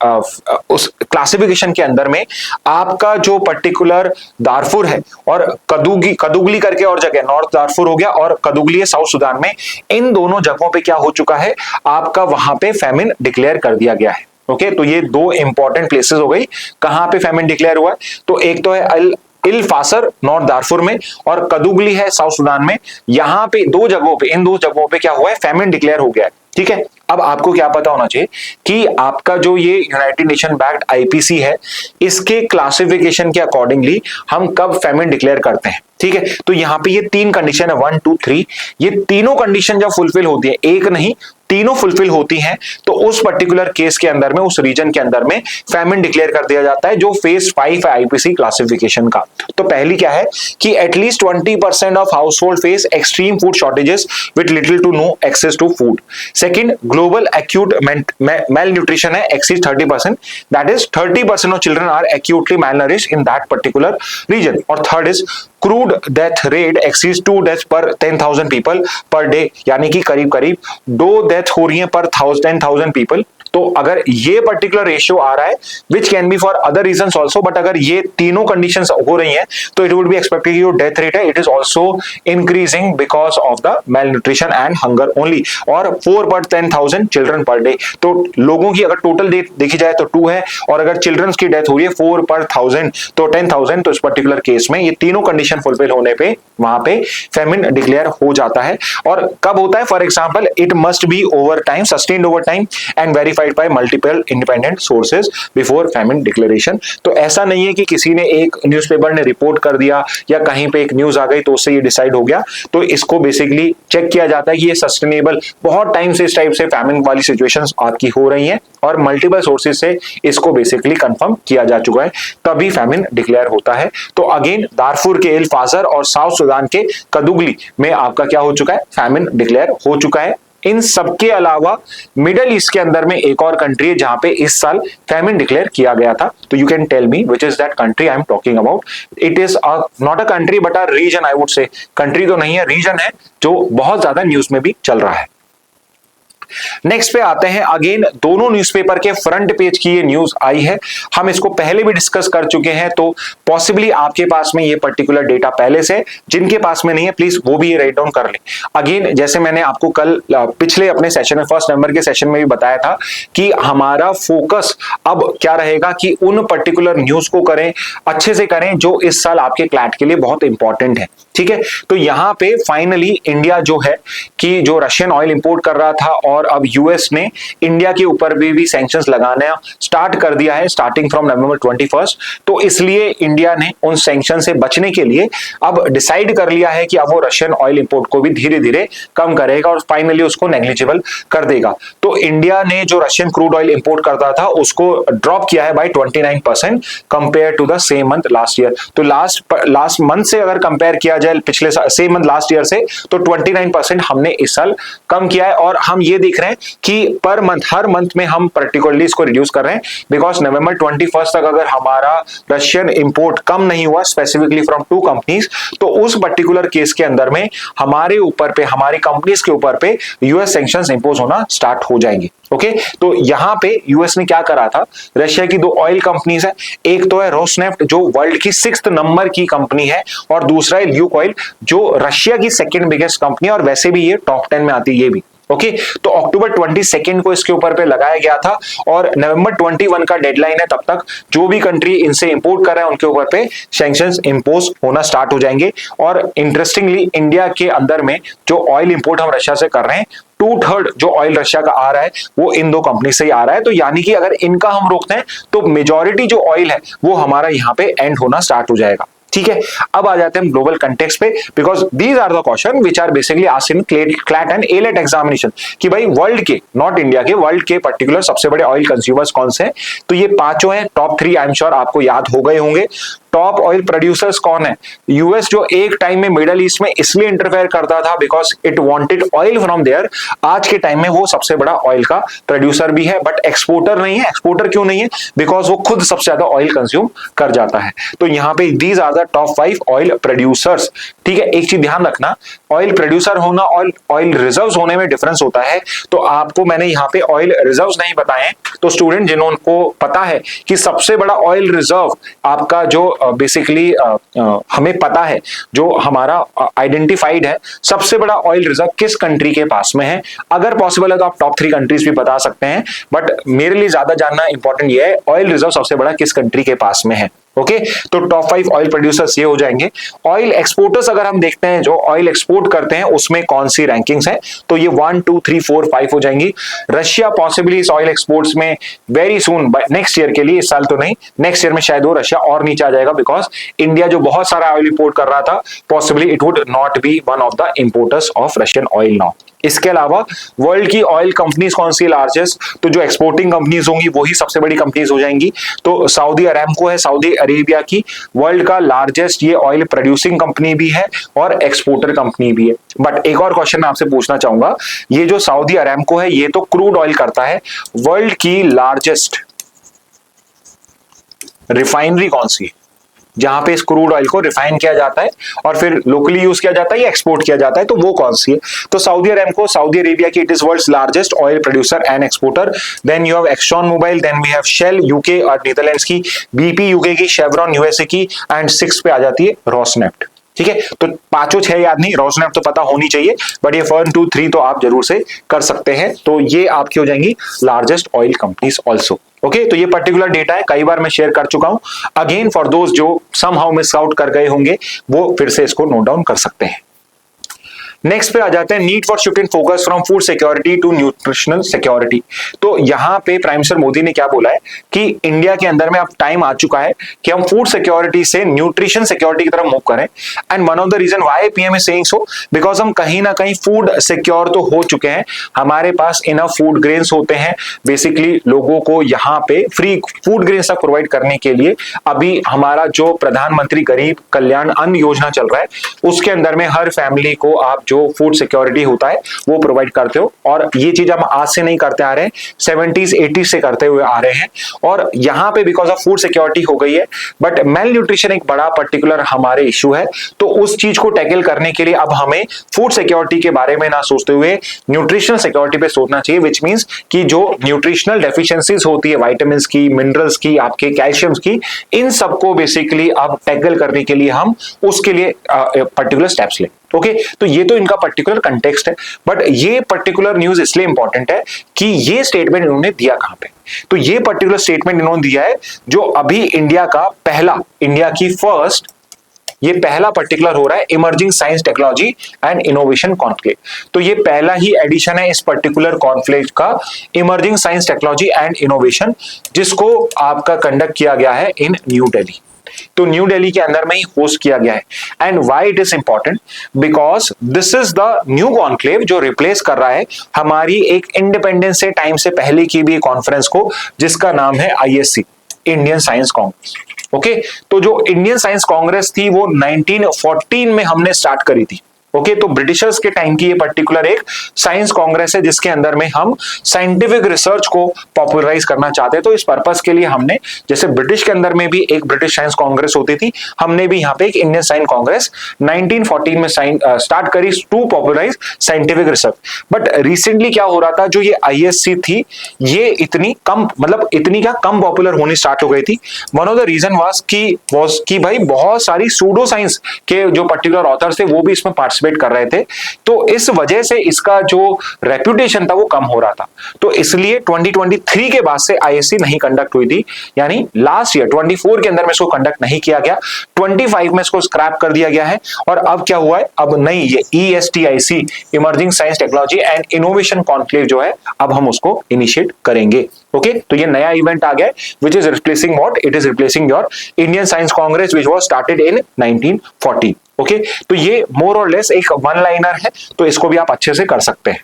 उस क्लासिफिकेशन के अंदर में आपका जो पर्टिकुलर दारफुर है और कदुगली करके और जगह, नॉर्थ दारफुर हो गया और कदुगली है साउथ सूडान में, इन दोनों जगहों पे क्या हो चुका है, आपका वहां पे फैमिन डिक्लेयर कर दिया गया है। ओके, तो ये दो इंपॉर्टेंट प्लेसेस हो गई कहां पे फैमिन डिक्लेयर हुआ है। तो एक तो है इल फासर नॉर्थ दारफुर में, और कदुगली है साउथ सूडान में। यहां पे दो जगहों पे, इन दो जगहों पे क्या हुआ है, फैमिन डिक्लेयर हो गया है। ठीक है। अब आपको क्या पता होना चाहिए कि आपका जो ये यूनाइटेड नेशन बैक्ड आईपीसी है, इसके क्लासिफिकेशन के अकॉर्डिंगली हम कब फैमिन डिक्लेयर करते हैं। ठीक है, तो यहां पे ये 3 कंडीशन है, 1 2 3, ये तीनों कंडीशन जब फुलफिल होती है, एक नहीं तीनों फुलफिल होती हैं, तो उस पर्टिकुलर केस के अंदर में, उस रीजन के अंदर में फैमिन डिक्लेयर कर दिया जाता है, जो फेज 5 है आईपीसी क्लासिफिकेशन का। तो पहली क्या है कि at least 20% of household face extreme food shortages with little to no access to food. Second, global acute malnutrition है exceed 30%, that is 30% of children are acutely malnourished in that particular region. और third is crude death rate exceeds 2 death per 10,000 people per day, यानी कि करीब करीब 2 death हो रही है पर 10,000 पीपल। तो अगर ये पर्टिकुलर रेशियो आ रहा है, which can be for other reasons also, but अगर ये तीनों कंडीशंस हो रही हैं तो इट वुड बी एक्सपेक्टेड जो डेथ रेट है it is also increasing because of the mail nutrition and hunger only. और 4 पर 10,000 चिल्ड्रन पर डे, तो लोगों की अगर टोटल डेथ देखी जाए तो 2 है, और अगर चिल्ड्रन की डेथ हो रही है 4 पर 1000 तो 10,000, तो इस पर्टिकुलर केस में ये तीनों कंडीशन फुलफिल होने पे वहां पे फेमिन डिक्लेयर हो जाता है। और कब होता है, for example it must be over time, sustained over time and verified by multiple independent sources before famine declaration। तो ऐसा नहीं है कि किसी ने एक न्यूज़पेपर ने रिपोर्ट कर दिया या कहीं पे एक न्यूज आ गई तो उससे ये डिसाइड हो गया। तो इसको बेसिकली चेक किया जाता है कि ये सस्टेनेबल, बहुत टाइम से इस टाइप से फैमिन वाली सिचुएशंस आपकी हो रही हैं और मल्टीपल सोर्सेज से इसको बेसिकली कंफर्म किया जा चुका है, तभी फैमिन डिक्लेयर होता है। तो अगेन दारफुर के एल फाजर और साउथ सुडान के कदुगली में आपका क्या हो चुका है, फैमिन डिक्लेयर हो चुका है। इन सबके अलावा मिडल ईस्ट के अंदर में एक और कंट्री है जहां पे इस साल फैमिन डिक्लेयर किया गया था। तो you can tell me which is that country I am talking about. It is not a country but a region, I would say. Country तो नहीं है, रीजन है जो बहुत ज्यादा न्यूज में भी चल रहा है। नेक्स्ट पे आते हैं, अगेन दोनों न्यूज़पेपर के फ्रंट पेज की ये न्यूज आई है, हम इसको पहले भी डिस्कस कर चुके हैं, तो पॉसिबली आपके पास में ये पर्टिकुलर डेटा पहले से, जिनके पास में नहीं है प्लीज वो भी ये राइट डाउन कर ले। अगेन जैसे मैंने आपको कल पिछले अपने सेशन में, 1 नवंबर के सेशन में भी बताया था कि हमारा फोकस अब क्या रहेगा कि उन पर्टिकुलर न्यूज को करें, अच्छे से करें, जो इस साल आपके क्लैट के लिए बहुत इंपॉर्टेंट है। ठीक है, तो यहां पे फाइनली इंडिया जो है कि जो रशियन ऑयल इंपोर्ट कर रहा था और अब यूएस ने इंडिया के ऊपर भी सैंक्शंस लगाना स्टार्ट कर दिया है स्टार्टिंग फ्रॉम नवंबर 21। तो इसलिए इंडिया ने उन सैंक्शन से बचने के लिए अब डिसाइड कर लिया है कि अब वो रशियन ऑयल इंपोर्ट को भी धीरे धीरे कम करेगा और फाइनली उसको नेग्लिजिबल कर देगा। तो इंडिया ने जो रशियन क्रूड ऑयल इंपोर्ट करता था उसको ड्रॉप किया है by 29% compare to the same month last year. तो लास्ट मंथ से अगर कंपेयर किया जाए पिछले सेम मंथ लास्ट ईयर से, तो 29% हमने इस साल कम किया है। और हम ये देख रहे हैं कि पर मंथ, हर मंथ में हम पर्टिकुलरली इसको रिड्यूस कर रहे हैं, बिकॉज नवंबर 21 तक अगर हमारा रशियन इंपोर्ट कम नहीं हुआ स्पेसिफिकली फ्रॉम 2 कंपनीज, तो उस पर्टिकुलर केस के अंदर में हमारे ऊपर पे, हमारी कंपनीज के ऊपर पे यूएस सैंक्शंस इंपोज होना स्टार्ट हो जाएंगे। ओके, तो यहां पे यूएस ने क्या करा था, रशिया की 2 ऑयल कंपनीज है, एक तो है रोसनेफ्ट जो वर्ल्ड की 6th नंबर की कंपनी है, और दूसरा है ल्यूकॉइल जो रशिया की 2nd बिगेस्ट कंपनी है, और वैसे भी ये टॉप 10 में आती है ये भी। ओके, तो अक्टूबर 22 को इसके ऊपर पे लगाया गया था और नवंबर 21 का डेडलाइन है, तब तक जो भी कंट्री इनसे इंपोर्ट कर रहा है उनके ऊपर पे सैंक्शंस इंपोज होना स्टार्ट हो जाएंगे। और इंटरेस्टिंगली इंडिया के अंदर में जो ऑयल इंपोर्ट हम रशिया से कर रहे हैं, 2/3 जो ऑयल रशिया का आ रहा है वो इन 2 कंपनी से ही आ रहा है। तो यानी कि अगर इनका हम रोकते हैं तो मेजॉरिटी जो ऑयल है वो हमारा यहाँ पे एंड होना स्टार्ट हो जाएगा। ठीक है, अब आ जाते हैं ग्लोबल कंटेक्स्ट पे, because these are the question which are basically asked in CLAT and AILET examination कि भाई वर्ल्ड के, नॉट इंडिया के, वर्ल्ड के पर्टिकुलर सबसे बड़े ऑयल कंज्यूमर्स कौन से हैं। तो ये 5 हैं, टॉप 3 आई एम श्योर आपको याद हो गए होंगे। टॉप ऑयल प्रोड्यूसर्स कौन है, यूएस जो एक टाइम में मिडल ईस्ट में इसलिए इंटरफेयर करता था because it wanted oil from there, आज के टाइम में वो सबसे बड़ा ऑयल का प्रोड्यूसर भी है, बट एक्सपोर्टर नहीं है। एक्सपोर्टर क्यों नहीं है, बिकॉज वो खुद सबसे ज्यादा ऑयल कंज्यूम कर जाता है। तो यहाँ पे these are the top 5 oil producers. ठीक है, एक चीज ध्यान रखना, ऑयल प्रोड्यूसर होना और ऑयल रिजर्व्स होने में डिफरेंस होता है। तो आपको मैंने यहाँ पे ऑयल रिजर्व्स नहीं बताए, तो स्टूडेंट जिनको पता है कि सबसे बड़ा ऑयल रिजर्व आपका जो बेसिकली हमें पता है, जो हमारा आइडेंटिफाइड है, सबसे बड़ा ऑयल रिजर्व किस कंट्री के पास में है, अगर पॉसिबल है तो आप टॉप 3 कंट्रीज भी बता सकते हैं, बट मेरे लिए ज्यादा जानना इंपॉर्टेंट ये है ऑयल रिजर्व सबसे बड़ा किस कंट्री के पास में है। ओके तो टॉप 5 ऑयल प्रोड्यूसर्स ये हो जाएंगे। ऑयल एक्सपोर्टर्स अगर हम देखते हैं जो ऑयल एक्सपोर्ट करते हैं उसमें कौन सी रैंकिंग्स है, तो ये 1 2 3 4 5 हो जाएंगी। रशिया पॉसिबली इस ऑयल एक्सपोर्ट्स में वेरी सून नेक्स्ट ईयर के लिए, इस साल तो नहीं, नेक्स्ट ईयर में शायद वो रशिया और नीचे आ जाएगा, बिकॉज इंडिया जो बहुत सारा ऑयल इंपोर्ट कर रहा था, possibly it would not be one of the importers of Russian oil now. इसके अलावा वर्ल्ड की ऑयल कंपनीज कौन सी लार्जेस्ट, तो जो एक्सपोर्टिंग कंपनीज होंगी वही सबसे बड़ी कंपनीज हो जाएंगी। तो सऊदी अरामको है सऊदी अरेबिया की, वर्ल्ड का लार्जेस्ट ये ऑयल प्रोड्यूसिंग कंपनी भी है और एक्सपोर्टर कंपनी भी है। बट एक और क्वेश्चन मैं आपसे पूछना चाहूंगा, ये जो सऊदी अरामको है ये तो क्रूड ऑयल करता है, वर्ल्ड की लार्जेस्ट रिफाइनरी कौन सी है जहां पे इस क्रूड ऑयल को रिफाइन किया जाता है और फिर लोकली यूज किया जाता है या एक्सपोर्ट किया जाता है, तो वो कौन सी है? तो सऊदी अरामको सऊदी अरेबिया की, it is world's largest oil producer and exporter. Then you have Exxon Mobil, then we have Shell UK और नीदरलैंड्स की, बीपी यूके की, शेवरॉन यूएसए की, एंड 6 पे आ जाती है रोसनेफ्ट। ठीक है, तो 5 6 याद नहीं, रोसनेफ्ट तो पता होनी चाहिए, बट ये 1 2 3 तो आप जरूर से कर सकते हैं। तो ये आपकी हो जाएंगी largest oil companies also. Okay तो ये पर्टिकुलर डेटा है, कई बार मैं शेयर कर चुका हूं। अगेन फॉर दोस्त जो समहाउ मिस आउट कर गए होंगे वो फिर से इसको नोट डाउन कर सकते हैं। नेक्स्ट पे आ जाते हैं, need for shift in focus from food security to nutritional security. तो यहां पे प्राइम मिनिस्टर मोदी ने क्या बोला है कि इंडिया के अंदर में अब टाइम आ चुका है कि हम फूड सिक्योरिटी से न्यूट्रिशन सिक्योरिटी की तरफ मूव करें। And one of the reason why PM is saying so, because हम कहीं ना कहीं फूड सिक्योर तो हो चुके हैं, हमारे पास इनफ फूड ग्रेन्स होते हैं, बेसिकली लोगों को यहाँ पे फ्री फूड ग्रेन्स तक प्रोवाइड करने के लिए अभी हमारा जो प्रधानमंत्री गरीब कल्याण अन्न योजना चल रहा है उसके अंदर में हर फैमिली को आप जो फूड सिक्योरिटी होता है वो प्रोवाइड करते हो। और ये चीज हम आज से नहीं करते आ रहे हैं, 70s 80s से करते हुए आ रहे हैं। और यहाँ पे बिकॉज ऑफ फूड सिक्योरिटी हो गई है, बट मेल न्यूट्रिशन एक बड़ा पर्टिकुलर हमारे इशू है। तो उस चीज को टैकल करने के लिए अब हमें फूड सिक्योरिटी के बारे में ना सोचते हुए न्यूट्रिशनल सिक्योरिटी पे सोचना चाहिए, विच मीन्स कि जो न्यूट्रिशनल डेफिशिएंसीज होती है वाइटामिन की, मिनरल्स की, आपके कैल्शियम की, इन सबको बेसिकली अब टैकल करने के लिए हम उसके लिए पर्टिकुलर स्टेप्स लें। ओके तो ये तो इनका पर्टिकुलर कंटेक्स्ट है, बट ये पर्टिकुलर न्यूज इसलिए इंपॉर्टेंट है कि ये स्टेटमेंट इन्होंने दिया कहां पे, तो ये पर्टिकुलर स्टेटमेंट इन्होंने दिया है जो अभी इंडिया का पहला, इंडिया की फर्स्ट, ये पहला पर्टिकुलर हो रहा है emerging science technology and innovation conclave. तो ये पहला ही एडिशन है इस पर्टिकुलर कॉन्क्लेव का, emerging science technology and innovation, जिसको आपका कंडक्ट किया गया है इन न्यू दिल्ली। तो न्यू दिल्ली के अंदर में ही होस्ट किया गया है। And why it is important, because this is the new conclave जो रिप्लेस कर रहा है हमारी एक इंडिपेंडेंस से टाइम से पहले की भी कॉन्फ्रेंस को, जिसका नाम है ISC, Indian science Congress. Okay तो जो इंडियन साइंस कांग्रेस थी वो 1914 में हमने स्टार्ट करी थी। ओके तो ब्रिटिशर्स के टाइम की ये पर्टिकुलर एक साइंस कांग्रेस है जिसके अंदर में हम साइंटिफिक रिसर्च को पॉपुलराइज करना चाहते हैं। तो इस पर्पस के लिए हमने, जैसे ब्रिटिश के अंदर में भी एक ब्रिटिश साइंस कांग्रेस होती थी, हमने भी यहाँ पे एक इंडियन साइंस कांग्रेस 1914 में स्टार्ट करी to popularise scientific research. But recently क्या हो रहा था, जो ये ISC थी ये इतनी कम, मतलब इतनी क्या कम पॉपुलर होनी स्टार्ट हो गई थी। One of the reason was कि भाई बहुत सारी सूडो साइंस के जो पर्टिकुलर ऑथर्स थे वो भी इसमें पार्टिसिपेट कर रहे थे, तो इस वजह से इसका जो रेप्यूटेशन था वो कम हो रहा था। तो इसलिए 2023 के बाद से ISC नहीं कंडक्ट हुई थी, यानी लास्ट ईयर 24 के अंदर में इसको कंडक्ट नहीं किया गया, 25 में इसको स्क्रैप कर दिया गया है। और अब क्या हुआ है, अब नई ये ESTIC, emerging science technology and innovation conclave जो है अब हम उसको इनिशिएट करेंगे। ओके तो ये नया इवेंट आ गया है, which is replacing what, it is replacing your Indian science Congress which was started in 1940। Okay तो ये मोर और लेस एक वन लाइनर है, तो इसको भी आप अच्छे से कर सकते हैं।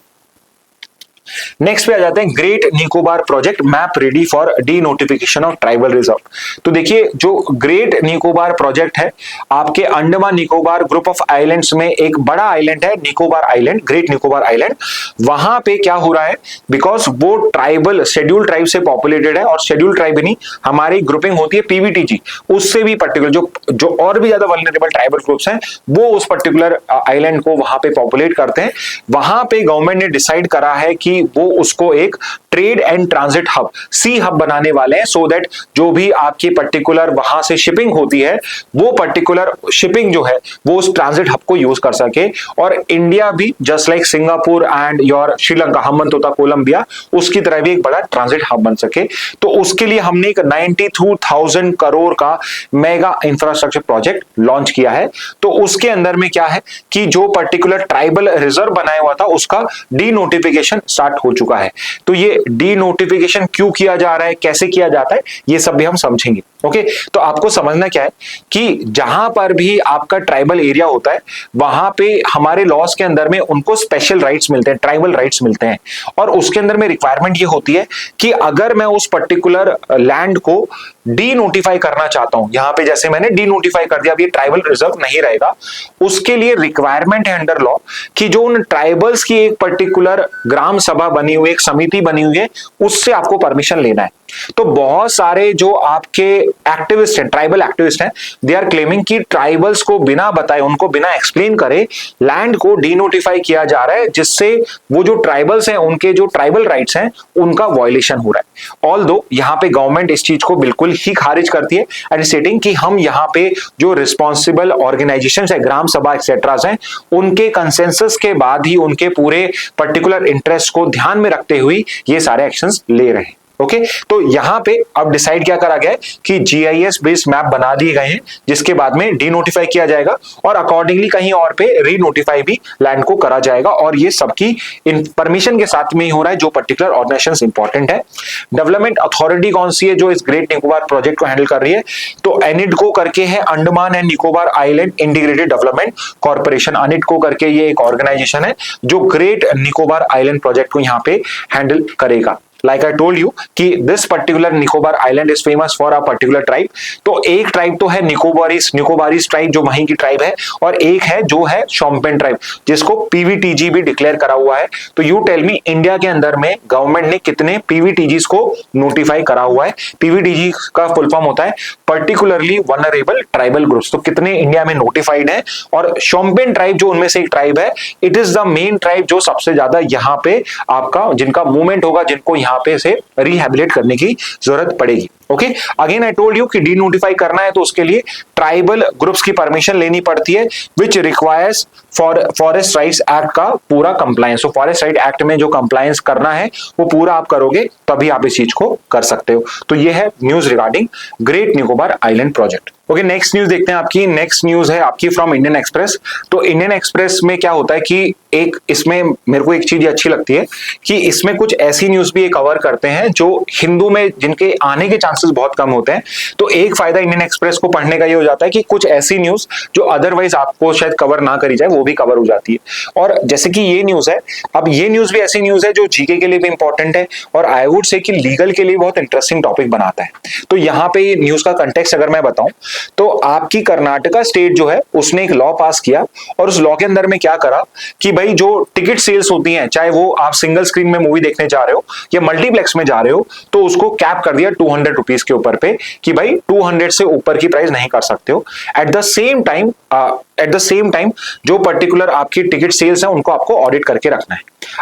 नेक्स्ट पे आ जाते हैं, great Nicobar project map ready for D notification of tribal reserve. तो देखिए जो ग्रेट निकोबार प्रोजेक्ट है, आपके Andaman Nicobar group of islands में एक बड़ा आइलैंड है Nicobar island, great Nicobar island. वहां पे क्या हो रहा है, बिकॉज वो ट्राइबल शेड्यूल ट्राइब से पॉपुलेटेड है, और शेड्यूल ट्राइब नहीं, हमारी ग्रुपिंग होती है PVTG, उससे भी पर्टिकुलर जो और भी ज्यादा वल्नरेबल ट्राइबल ग्रुप्स हैं वो उस पर्टिकुलर आइलैंड को वहां पे पॉपुलेट करते हैं। वहां पे गवर्नमेंट ने डिसाइड करा है कि कि वो उसको एक trade and transit hub, sea hub बनाने वाले हैं, सो दैट जो भी आपकी पर्टिकुलर वहां से शिपिंग होती है वो पर्टिकुलर शिपिंग जो है वो उस ट्रांजिट हब को यूज कर सके। और इंडिया भी just like Singapore and your Sri Lanka, हम्बनतोता Colombia, उसकी तरह भी एक बड़ा ट्रांजिट हब बन सके। तो उसके लिए हमने एक 92,000 करोड़ का मेगा इंफ्रास्ट्रक्चर प्रोजेक्ट लॉन्च किया है। तो उसके अंदर में क्या है कि जो पर्टिकुलर ट्राइबल रिजर्व बनाया हुआ था उसका डी नोटिफिकेशन स्टार्ट हो चुका है। तो ये डी नोटिफिकेशन क्यों किया जा रहा है, कैसे किया जाता है, ये सब भी हम समझेंगे। ओके, तो आपको समझना क्या है कि जहां पर भी आपका ट्राइबल एरिया होता है वहां पे हमारे लॉस के अंदर में उनको स्पेशल राइट्स मिलते हैं, ट्राइबल राइट्स मिलते हैं। और उसके अंदर में रिक्वायरमेंट ये होती है कि अगर मैं उस पर्टिकुलर लैंड को डी नोटिफाई करना चाहता हूं, यहां पे जैसे मैंने डी नोटिफाई कर दिया, अब ये ट्राइबल रिजर्व नहीं रहेगा, उसके लिए रिक्वायरमेंट है अंडर लॉ कि जो उन ट्राइबल्स की एक पर्टिकुलर ग्राम सभा बनी हुई, एक समिति बनी हुई है, उससे आपको परमिशन लेना है। तो बहुत सारे जो आपके एक्टिविस्ट हैं, ट्राइबल एक्टिविस्ट हैं, दे आर क्लेमिंग कि ट्राइबल्स को बिना बताए, उनको बिना एक्सप्लेन करे लैंड को डीनोटिफाई किया जा रहा है, जिससे वो जो ट्राइबल्स हैं उनके जो ट्राइबल राइट्स हैं उनका वायलेशन हो रहा है। ऑल्दो यहां पे गवर्नमेंट इस चीज को बिल्कुल ही खारिज करती है एंड स्टेटिंग कि हम यहां पे जो रिस्पॉन्सिबल ऑर्गेनाइजेशंस है, ग्राम सभा एक्सेट्रास हैं, उनके कंसेंसस के बाद ही उनके पूरे पर्टिकुलर इंटरेस्ट को ध्यान में रखते हुए ये सारे एक्शंस ले रहे हैं। ओके, तो यहां पे अब डिसाइड क्या करा गया है कि जीआईएस बेस्ड मैप बना दिए गए हैं, जिसके बाद में डी नोटिफाई किया जाएगा और अकॉर्डिंगली कहीं और पे री नोटिफाई भी लैंड को करा जाएगा। और ये सबकी परमिशन के साथ में ही हो रहा है, जो पर्टिकुलर ऑर्गेनाइजेशन इंपॉर्टेंट है। डेवलपमेंट अथॉरिटी कौन सी है जो इस ग्रेट निकोबार प्रोजेक्ट को हैंडल कर रही है? तो एनिडको करके है, Andaman and Nicobar island integrated development corporation. ANIIDCO करके ये एक ऑर्गेनाइजेशन है जो ग्रेट निकोबार आइलैंड प्रोजेक्ट को यहाँ पे हैंडल करेगा। Like I told you कि this particular Nicobar island is famous for a particular tribe। तो एक ट्राइब तो है निकोबारीज ट्राइब जो वहीं की ट्राइब है, और एक है जो है शोम्पेन ट्राइब जिसको पीवीटीजी भी डिक्लेयर करा हुआ है। तो यू टेल मी इंडिया के अंदर में गवर्नमेंट ने कितने पीवीटीजीज को नोटिफाई करा हुआ है? पीवीटीजी का फुल फॉर्म होता है पर्टिकुलरली वनरेबल ट्राइबल ग्रुप्स। तो कितने इंडिया में नोटिफाइड है? और शोम्पेन ट्राइब जो उनमें से एक ट्राइब है, it is the main tribe जो सबसे ज्यादा यहाँ पे आपका जिनका मूवमेंट होगा, जिनको यहाँ पे से रिहैबिलिटेट करने की जरूरत पड़ेगी। Okay, again I told you कि डी नोटिफाई करना है तो उसके लिए ट्राइबल ग्रुप्स की परमिशन लेनी पड़ती है, which requires forest rights act का पूरा कंप्लायंस। तो फॉरेस्ट राइट एक्ट में जो कंप्लायंस करना है वो पूरा आप करोगे तभी आप इस चीज को कर सकते हो। तो ये है news regarding great Nicobar island project. Okay, next news देखते हैं। आपकी नेक्स्ट न्यूज है आपकी फ्रॉम इंडियन एक्सप्रेस। तो इंडियन एक्सप्रेस में क्या होता है कि एक इसमें मेरे को एक चीज अच्छी लगती है कि इसमें कुछ ऐसी न्यूज भी कवर करते हैं जो हिंदू में जिनके आने के चांसेस बहुत कम होते हैं। तो एक फायदा इंडियन एक्सप्रेस को पढ़ने का ये हो जाता है कि कुछ ऐसी न्यूज जो अदरवाइज आपको शायद कवर ना करी जाए वो भी कवर हो जाती है। और जैसे कि ये न्यूज है, अब ये न्यूज भी ऐसी न्यूज है जो जीके के लिए भी इंपॉर्टेंट है और आई वुड से कि लीगल के लिए बहुत इंटरेस्टिंग टॉपिक बनाता है। तो यहाँ पे ये न्यूज का कंटेक्स्ट अगर मैं बताऊं तो आपकी कर्नाटका स्टेट जो है उसने एक लॉ पास किया और उस लॉ के अंदर में क्या करा कि भाई जो टिकट सेल्स होती हैं, चाहे वो आप सिंगल स्क्रीन में मूवी देखने जा रहे हो या मल्टीप्लेक्स में जा रहे हो, तो उसको कैप कर दिया 200 रुपीज के ऊपर पे कि भाई 200 से ऊपर की प्राइस नहीं कर सकते हो। एट द सेम टाइम जो पर्टिकुलर आपकी टिकट सेल्स है उनको आपको ऑडिट करके रखना है।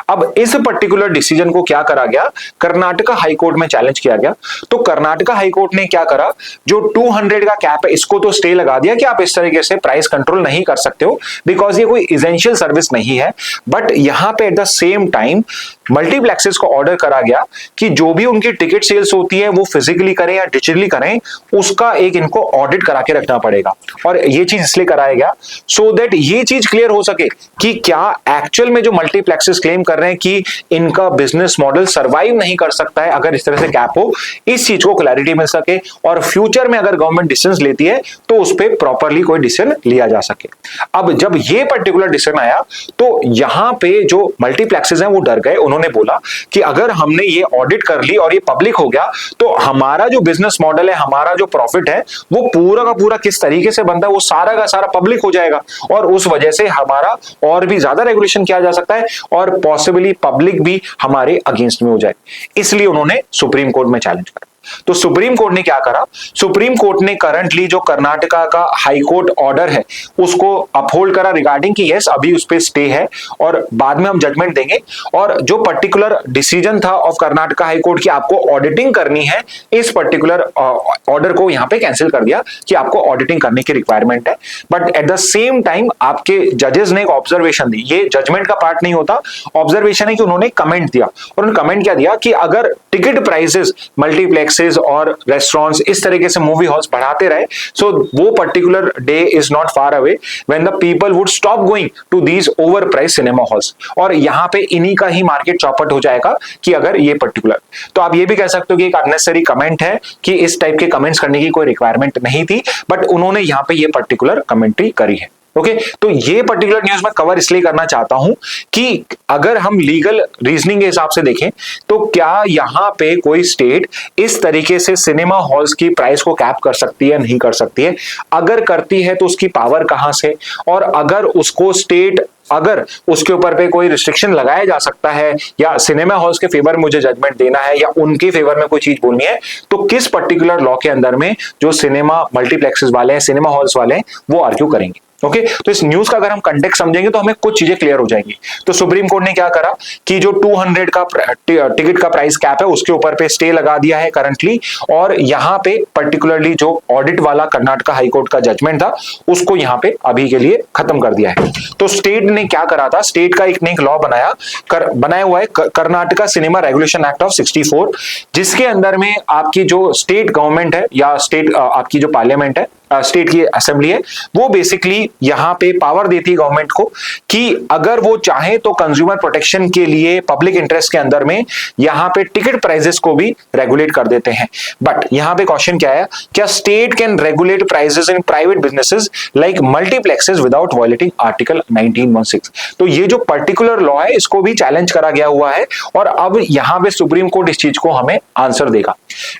अब इस पर्टिकुलर डिसीजन को क्या करा गया, कर्नाटका हाई कोर्ट में चैलेंज किया गया। तो कर्नाटका हाई कोर्ट ने क्या करा, जो 200 का कैप है इसको तो स्टे लगा दिया कि आप इस तरीके से प्राइस कंट्रोल नहीं कर सकते हो बिकॉज ये कोई एसेंशियल सर्विस नहीं है। बट यहां पे eight the same time multiplexes को ऑर्डर करा गया कि जो भी उनकी टिकट सेल्स होती है वो फिजिकली करें या डिजिटली करें, उसका एक इनको ऑडिट करा के रखना पड़ेगा। और ये चीज इसलिए कराया गया सो दैट ये चीज क्लियर हो सके कि क्या एक्चुअल में जो मल्टीप्लेक्सेस क्लेम कर रहे हैं कि इनका बिजनेस मॉडल सर्वाइव नहीं कर सकता है अगर इस तरह से कैप हो, इस चीज को क्लैरिटी मिल सके और फ्यूचर में अगर गवर्नमेंट डिसीजन लेती है तो उस पर प्रॉपरली कोई डिसीजन लिया जा सके। अब जब ये पर्टिकुलर डिसीजन आया तो यहां पे जो मल्टीप्लेक्सेस हैं वो डर गए। उन्होंने बोला कि अगर हमने ये ऑडिट कर ली और ये पब्लिक हो गया तो हमारा जो बिजनेस मॉडल है, हमारा जो प्रॉफिट है वो पूरा का पूरा किस तरीके से बनता है वो सारा का सारा पब्लिक हो जाएगा और उस वजह से हमारा और भी ज्यादा रेगुलेशन किया जा सकता है और पॉसिबली पब्लिक भी हमारे अगेंस्ट में हो जाए। इसलिए उन्होंने सुप्रीम कोर्ट में चैलेंज करा। तो सुप्रीम कोर्ट ने क्या करा, सुप्रीम कोर्ट ने करंटली जो कर्नाटका का हाई कोर्ट ऑर्डर है उसको अपहोल्ड करा रिगार्डिंग कि यस अभी उस पे स्टे है और बाद में हम जजमेंट देंगे, और जो पर्टिकुलर डिसीजन था ऑफ कर्नाटका हाई कोर्ट की आपको ऑडिटिंग करनी है, इस पर्टिकुलर ऑर्डर को यहां पे कैंसिल कर दिया कि आपको ऑडिटिंग करने की रिक्वायरमेंट है। But at the same time आपके जजेस ने एक ऑब्जर्वेशन दी, ये जजमेंट का पार्ट नहीं होता, ऑब्जर्वेशन है कि उन्होंने कमेंट दिया, और उन्होंने कमेंट क्या दिया कि अगर टिकट प्राइसेस मल्टीप्लेक्सेस और रेस्टोरेंट्स इस तरीके से मूवी हॉल्स बढ़ाते रहे, सो वो particular day is not far away when the people would stop going to these over price cinema halls, और यहां पे इन्हीं का ही मार्केट चौपट हो जाएगा कि अगर ये पर्टिकुलर, तो आप ये भी कह सकते हो कि एक अननेसेसरी कमेंट है कि इस टाइप के कमेंट्स करने की कोई रिक्वायरमेंट नहीं थी, बट उन्होंने यहां पे ये पर्टिकुलर कमेंट्री करी है। ओके, तो ये पर्टिकुलर न्यूज मैं कवर इसलिए करना चाहता हूं कि अगर हम लीगल रीजनिंग के हिसाब से देखें तो क्या यहां पे कोई स्टेट इस तरीके से सिनेमा हॉल्स की प्राइस को कैप कर सकती है, नहीं कर सकती है, अगर करती है तो उसकी पावर कहां से, और अगर उसको स्टेट अगर उसके ऊपर पे कोई रिस्ट्रिक्शन लगाया जा सकता है या सिनेमा हॉल्स के फेवर में मुझे जजमेंट देना है या उनके फेवर में कोई चीज बोलनी है, तो किस पर्टिकुलर लॉ के अंदर में जो सिनेमा मल्टीप्लेक्सेस वाले हैं, सिनेमा हॉल्स वाले हैं, वो आर्ग्यू करेंगे। ओके, तो इस न्यूज का अगर हम कंटेक्स्ट समझेंगे तो हमें कुछ चीजें क्लियर हो जाएंगी। तो सुप्रीम कोर्ट ने क्या करा कि जो 200 का टिकट का प्राइस कैप है उसके ऊपर पे स्टे लगा दिया है करंटली, और यहां पे पर्टिकुलरली जो ऑडिट वाला कर्नाटका हाई कोर्ट का जजमेंट था उसको यहां पे अभी के लिए खत्म कर दिया है। तो स्टेट ने क्या करा था, स्टेट का एक ने एक लॉ बनाया हुआ है Karnataka cinema regulation act of 64, जिसके अंदर में आपकी जो स्टेट गवर्नमेंट है या स्टेट आपकी जो पार्लियामेंट है, स्टेट की असेंबली है, वो बेसिकली यहां पे पावर देती है गवर्नमेंट को कि अगर वो चाहे तो कंज्यूमर प्रोटेक्शन के लिए पब्लिक इंटरेस्ट के अंदर में यहां पे टिकट प्राइसेस को भी रेगुलेट कर देते हैं। बट यहां पे क्वेश्चन क्या है, क्या state can regulate prices in private businesses like multiplexes without violating article 1916? तो ये जो पर्टिकुलर लॉ है इसको भी चैलेंज करा गया हुआ है, और अब यहां पे सुप्रीम कोर्ट इस चीज को हमें आंसर देगा।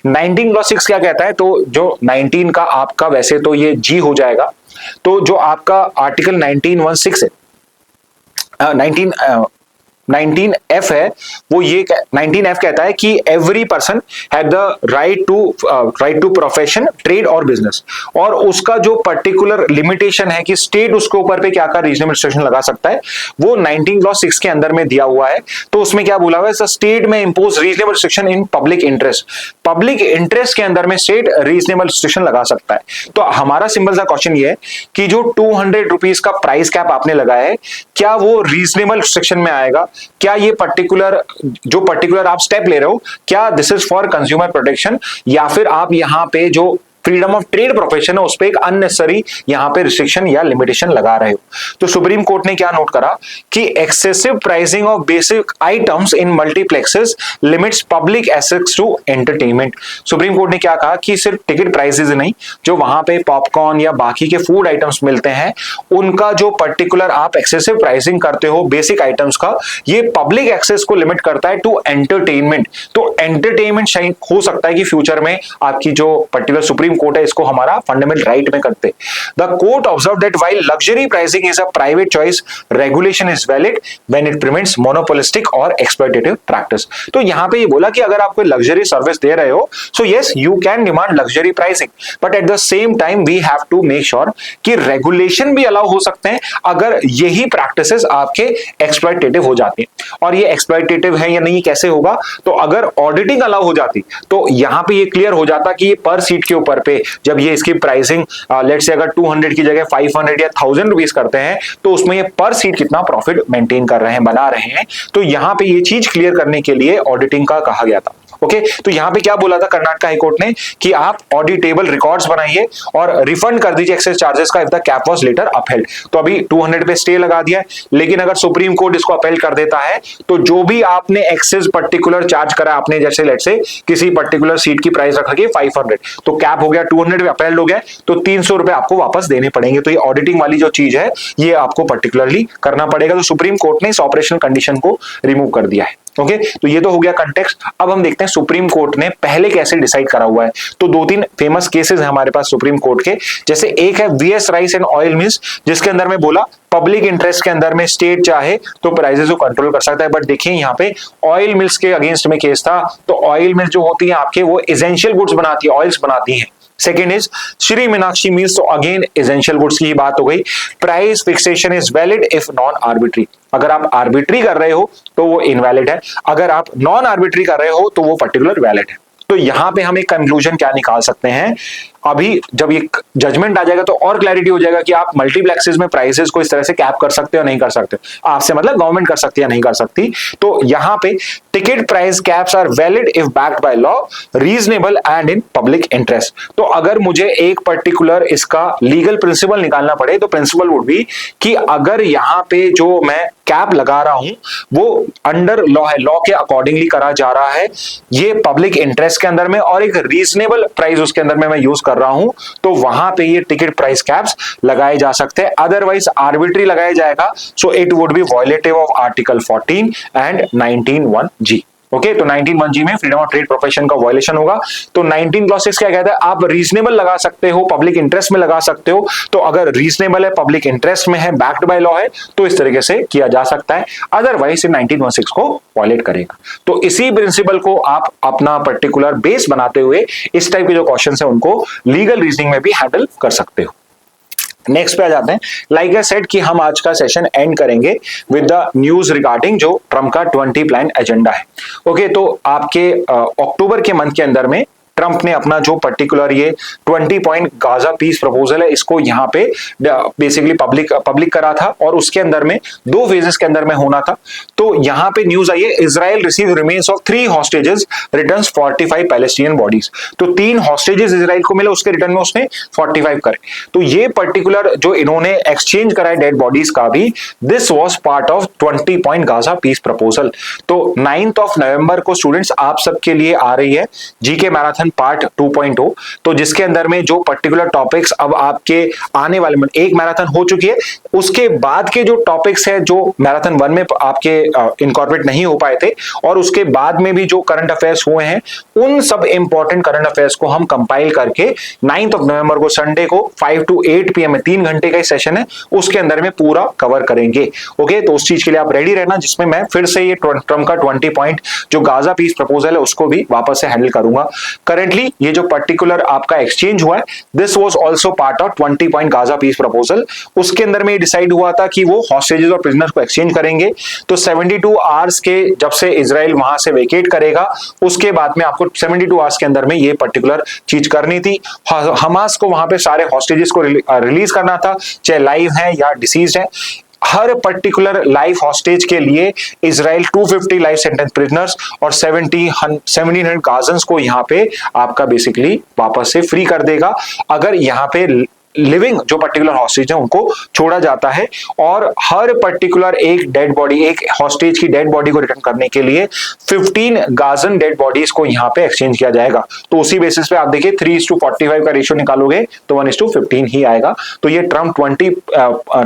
1906 क्या कहता है, तो जो 19 का आपका वैसे तो ये जी हो जाएगा, तो जो आपका आर्टिकल 1916 है, 19F है, वो ये 19F कहता है कि every person have the right to profession, trade और बिजनेस, और उसका जो पर्टिकुलर लिमिटेशन है कि स्टेट उसके ऊपर पे क्या क्या रीजनेबल रिस्ट्रिक्शन लगा सकता है, वो 19 के अंदर में दिया हुआ है। तो उसमें क्या बोला हुआ है, स्टेट में impose reasonable restriction in public interest, public interest के अंदर में स्टेट रीजनेबल रिस्ट्रिक्शन लगा सकता है। तो हमारा सिंपल सा क्वेश्चन ये है कि जो 200 रुपीज का प्राइस कैप आपने लगाया है, क्या वो रीजनेबल रिस्ट्रिक्शन में आएगा, क्या ये पर्टिकुलर आप स्टेप ले रहे हो, क्या this is for consumer protection, या फिर आप यहां पे जो फ्रीडम ऑफ ट्रेड प्रोफेशन है उस पर एक अननेसेसरी यहां पे रिस्ट्रिक्शन या लिमिटेशन लगा रहे हो। तो सुप्रीम कोर्ट ने क्या नोट करा कि excessive pricing of basic items in multiplexes limits public access to entertainment. Supreme Court ने क्या कहा कि सिर्फ टिकट प्राइसेस नहीं, जो वहां पे पॉपकॉर्न या बाकी के फूड आइटम्स मिलते हैं उनका जो पर्टिकुलर आप एक्सेसिव प्राइसिंग करते हो बेसिक आइटम्स का, ये पब्लिक एक्सेस को लिमिट करता है टू एंटरटेनमेंट। तो एंटरटेनमेंट हो सकता है कि फ्यूचर में आपकी जो पर्टिकुलर सुप्रीम कोर्ट है इसको हमारा फंडामेंटल राइट में करते। The court observe that while luxury pricing is a private choice, regulation is valid when it prevents monopolistic और एक्सप्लॉइटेटिव प्रैक्टिस। तो यहां पे ये बोला कि अगर आप कोई लग्जरी सर्विस दे रहे हो, so yes you can demand luxury pricing, but at the same time we have to make sure कि रेगुलेशन भी अलाउ हो सकते हैं अगर यही प्रैक्टिसेस आपके एक्सप्लॉइटेटिव हो जाती हैं। और ये एक्सप्लॉइटेटिव है या नहीं कैसे होगा, तो अगर ऑडिटिंग अलाउ हो जाती तो यहां पे ये क्लियर हो जाता कि ये पर सीट के ऊपर पे जब ये इसकी प्राइसिंग लेट्स से अगर 200 की जगह 500 या 1000 रुपीस करते हैं, तो उसमें ये पर सीट कितना प्रॉफिट मेंटेन कर रहे हैं, बना रहे हैं। तो यहां पे ये चीज क्लियर करने के लिए ऑडिटिंग का कहा गया था। ओके, तो यहां पे क्या बोला था कर्नाटका हाईकोर्ट ने कि आप ऑडिटेबल रिकॉर्ड्स बनाइए और रिफंड कर दीजिए एक्सेस चार्जेस का if the cap was later upheld. तो अभी 200 पे स्टे लगा दिया है, लेकिन अगर सुप्रीम कोर्ट इसको अपहेल्ड कर देता है तो जो भी आपने एक्सेस पर्टिकुलर चार्ज करा, आपने जैसे लेट्स से किसी पर्टिकुलर सीट की प्राइस रख रखी है 500, तो कैप हो गया 200 पे अपहेल्ड हो गया, तो 300 रुपए आपको वापस देने पड़ेंगे। तो ये ऑडिटिंग वाली जो चीज है ये आपको पर्टिकुलरली करना पड़ेगा। तो सुप्रीम कोर्ट ने इस ऑपरेशनल कंडीशन को रिमूव कर दिया है। ओके, तो ये तो हो गया कंटेक्स्ट। अब हम देखते हैं सुप्रीम कोर्ट ने पहले कैसे डिसाइड करा हुआ है। तो 2-3 फेमस केसेस हैं हमारे पास सुप्रीम कोर्ट के, जैसे एक है VS rice and oil mills, जिसके अंदर में बोला पब्लिक इंटरेस्ट के अंदर में स्टेट चाहे तो प्राइसेस को कंट्रोल कर सकता है। बट देखिए यहाँ पे ऑयल मिल्स के अगेंस्ट में केस था, तो ऑयल मिल जो होती है आपके वो एसेंशियल गुड्स बनाती है, ऑयल्स बनाती है। Second is Shri Meenakshi mills, तो अगेन एसेंशियल गुड्स की ही बात हो गई। Price fixation is valid if non arbitrary, अगर आप आर्बिट्री कर रहे हो तो वो इनवैलिड है, अगर आप नॉन आर्बिट्री कर रहे हो तो वो पर्टिकुलर वैलिड है। तो यहां पे हम एक कंक्लूजन क्या निकाल सकते हैं, अभी जब ये जजमेंट आ जाएगा तो और क्लैरिटी हो जाएगा कि आप मल्टीप्लेक्सेस में प्राइसेस को इस तरह से कैप कर सकते हो नहीं कर सकते, आपसे मतलब गवर्नमेंट कर सकती है या नहीं कर सकती। तो यहां पे ticket price caps are valid if backed by law, reasonable and in public interest. तो अगर मुझे एक पर्टिकुलर इसका लीगल प्रिंसिपल निकालना पड़े तो प्रिंसिपल वुड बी कि अगर यहां पे जो मैं कैप लगा रहा हूं वो अंडर लॉ है, लॉ के अकॉर्डिंगली करा जा रहा है, ये पब्लिक इंटरेस्ट के अंदर में और एक रीजनेबल प्राइस उसके अंदर में मैं यूज कर रहा हूं, तो वहां पे ये टिकट प्राइस कैप्स लगाए जा सकते हैं। अदरवाइज आर्बिट्री लगाया जाएगा, so it would be violative of article 14 and 19(1)(g। Okay, तो 19(1)(g) में फ्रीडम ऑफ ट्रेड प्रोफेशन का वायलेशन होगा। तो 19 क्या कहता है, आप रीजनेबल लगा सकते हो, पब्लिक इंटरेस्ट में लगा सकते हो, तो अगर रीजनेबल है, पब्लिक इंटरेस्ट में है, बैक्ड बाय लॉ है, तो इस तरीके से किया जा सकता है। अदरवाइज 19(1)(6) को वायलेट करेगा। तो इसी प्रिंसिपल को आप अपना पर्टिकुलर बेस बनाते हुए इस टाइप के जो क्वेश्चन है उनको लीगल रीजनिंग में भी हैंडल कर सकते हो। नेक्स्ट पे आ जाते हैं। लाइक आई सेड कि हम आज का सेशन एंड करेंगे विद द न्यूज रिगार्डिंग जो ट्रम्प का 20 प्लान एजेंडा है। ओके, तो आपके अक्टूबर के मंथ के अंदर में ट्रंप ने अपना जो पर्टिकुलर ये 20 पॉइंट गाजा पीस प्रपोजल है इसको यहाँ पे बेसिकली पब्लिक करा था और उसके अंदर में 2 फेजेस के अंदर में होना था। तो यहाँ पे न्यूज आई है, Israel receive remains of 3 hostages, returns 45 Palestinian bodies. तो 3 हॉस्टेजेस इजराइल को मिले, उसके रिटर्न में उसने 45 करे। तो ये पर्टिकुलर जो इन्होंने एक्सचेंज करा है डेड बॉडीज का भी, this was part of 20 point Gaza peace proposal. तो 9 नवंबर को स्टूडेंट्स आप सबके लिए आ रही है जीके मैराथन पार्ट 2.0, तो जिसके अंदर में जो पर्टिकुलर टॉपिक्स अब आपके आने वाले एक मैराथन हो चुकी है, उसके बाद के जो टॉपिक्स है जो मैराथन 1 में आपके इनकॉर्पोरेट नहीं हो पाए थे और उसके बाद में भी जो करंट अफेयर्स हुए हैं, उन सब इंपॉर्टेंट करंट अफेयर्स को हम कंपाइल करके 9 नवंबर को संडे को 5 to 8 PM में 3 घंटे का सेशन है, उसके अंदर में पूरा कवर करेंगे। ओके, तो उस चीज के लिए आप रेडी रहना, जिसमें मैं फिर से ये ट्रम्प का 20 पॉइंट जो गाजा पीस प्रपोजल है उसको भी वापस से हैंडल करूंगा। करेंटली ये जो पर्टिकुलर आपका एक्सचेंज हुआ है, this was also part of 20 point Gaza peace proposal. उसके अंदर में डिसाइड हुआ था कि वो हॉस्टेजेस और प्रिजनर्स को एक्सचेंज करेंगे। तो 72 आवर्स के जब से इजराइल वहां से वेकेट करेगा, उसके बाद में आपको 72 आवर्स के अंदर में ये पर्टिकुलर चीज करनी थी। हमास को वहां पे सारे हॉस्टेजेस को रिलीज करना था, चाहे लाइव है या डिसीज्ड है। हर पर्टिकुलर लाइफ हॉस्टेज के लिए इजराइल 250 लाइफ सेंटेंस प्रिजनर्स और 1700 गाजन्स को यहाँ पे आपका बेसिकली वापस से फ्री कर देगा, अगर यहाँ पे लिविंग जो पर्टिकुलर हॉस्टेज है उनको छोड़ा जाता है। और हर पर्टिकुलर एक डेड बॉडी, एक हॉस्टेज की डेड बॉडी को रिटर्न करने के लिए 15 गाजन डेड बॉडीज को यहाँ पे एक्सचेंज किया जाएगा। तो उसी बेसिस पे आप देखिए 3:45 का रेशियो निकालोगे तो 1:15 ही आएगा। तो ये Trump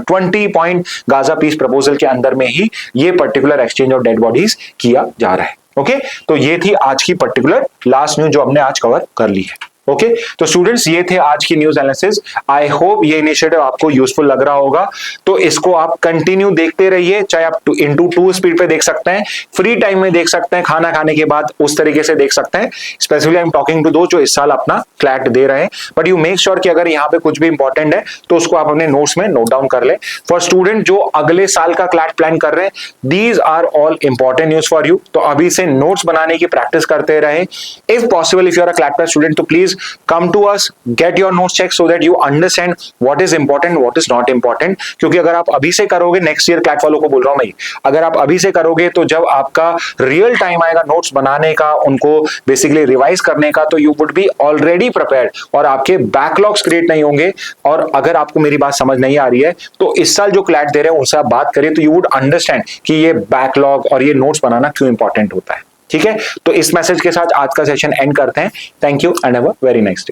20 point Gaza peace proposal के अंदर में ही ये particular exchange of dead bodies किया जा रहा है। ओके, तो ये थी आज की पर्टिकुलर लास्ट न्यूज जो हमने आज कवर कर ली है। ओके, तो स्टूडेंट्स ये थे आज की न्यूज एनालिसिस। आई होप ये इनिशिएटिव आपको यूजफुल लग रहा होगा, तो इसको आप कंटिन्यू देखते रहिए, चाहे आप 2x2 स्पीड पे देख सकते हैं, फ्री टाइम में देख सकते हैं, खाना खाने के बाद उस तरीके से देख सकते हैं। Specifically I am talking to दो जो इस साल अपना क्लैट दे रहे हैं, बट यू मेक श्योर कि अगर यहाँ पे कुछ भी इंपॉर्टेंट है तो उसको आप अपने नोट्स में नोट डाउन कर ले। फॉर स्टूडेंट जो अगले साल का क्लैट प्लान कर रहे हैं, these are all important news for you. तो अभी से नोट्स बनाने की प्रैक्टिस करते रहे। If possible, if you are a CLAT student, तो please come to us, get your notes checked so that you understand what is important, what is not important। क्योंकि अगर आप अभी से करोगे, नेक्स्ट ईयर क्लैट वालों को बोल रहा हूं मैं, अगर आप अभी से करोगे तो जब आपका रियल टाइम आएगा नोट्स बनाने का, उनको बेसिकली रिवाइज करने का, तो you would be already prepared और आपके बैकलॉग्स क्रिएट नहीं होंगे। और अगर आपको मेरी बात समझ नहीं आ रही है तो इस साल जो क्लैट दे रहे हैं उनसे आप बात करिए, तो यू वुड अंडरस्टैंड कि ये बैकलॉग और ये नोट्स बनाना क्यों इंपॉर्टेंट होता है। ठीक है, तो इस मैसेज के साथ आज का सेशन एंड करते हैं। Thank you and have a very nice day.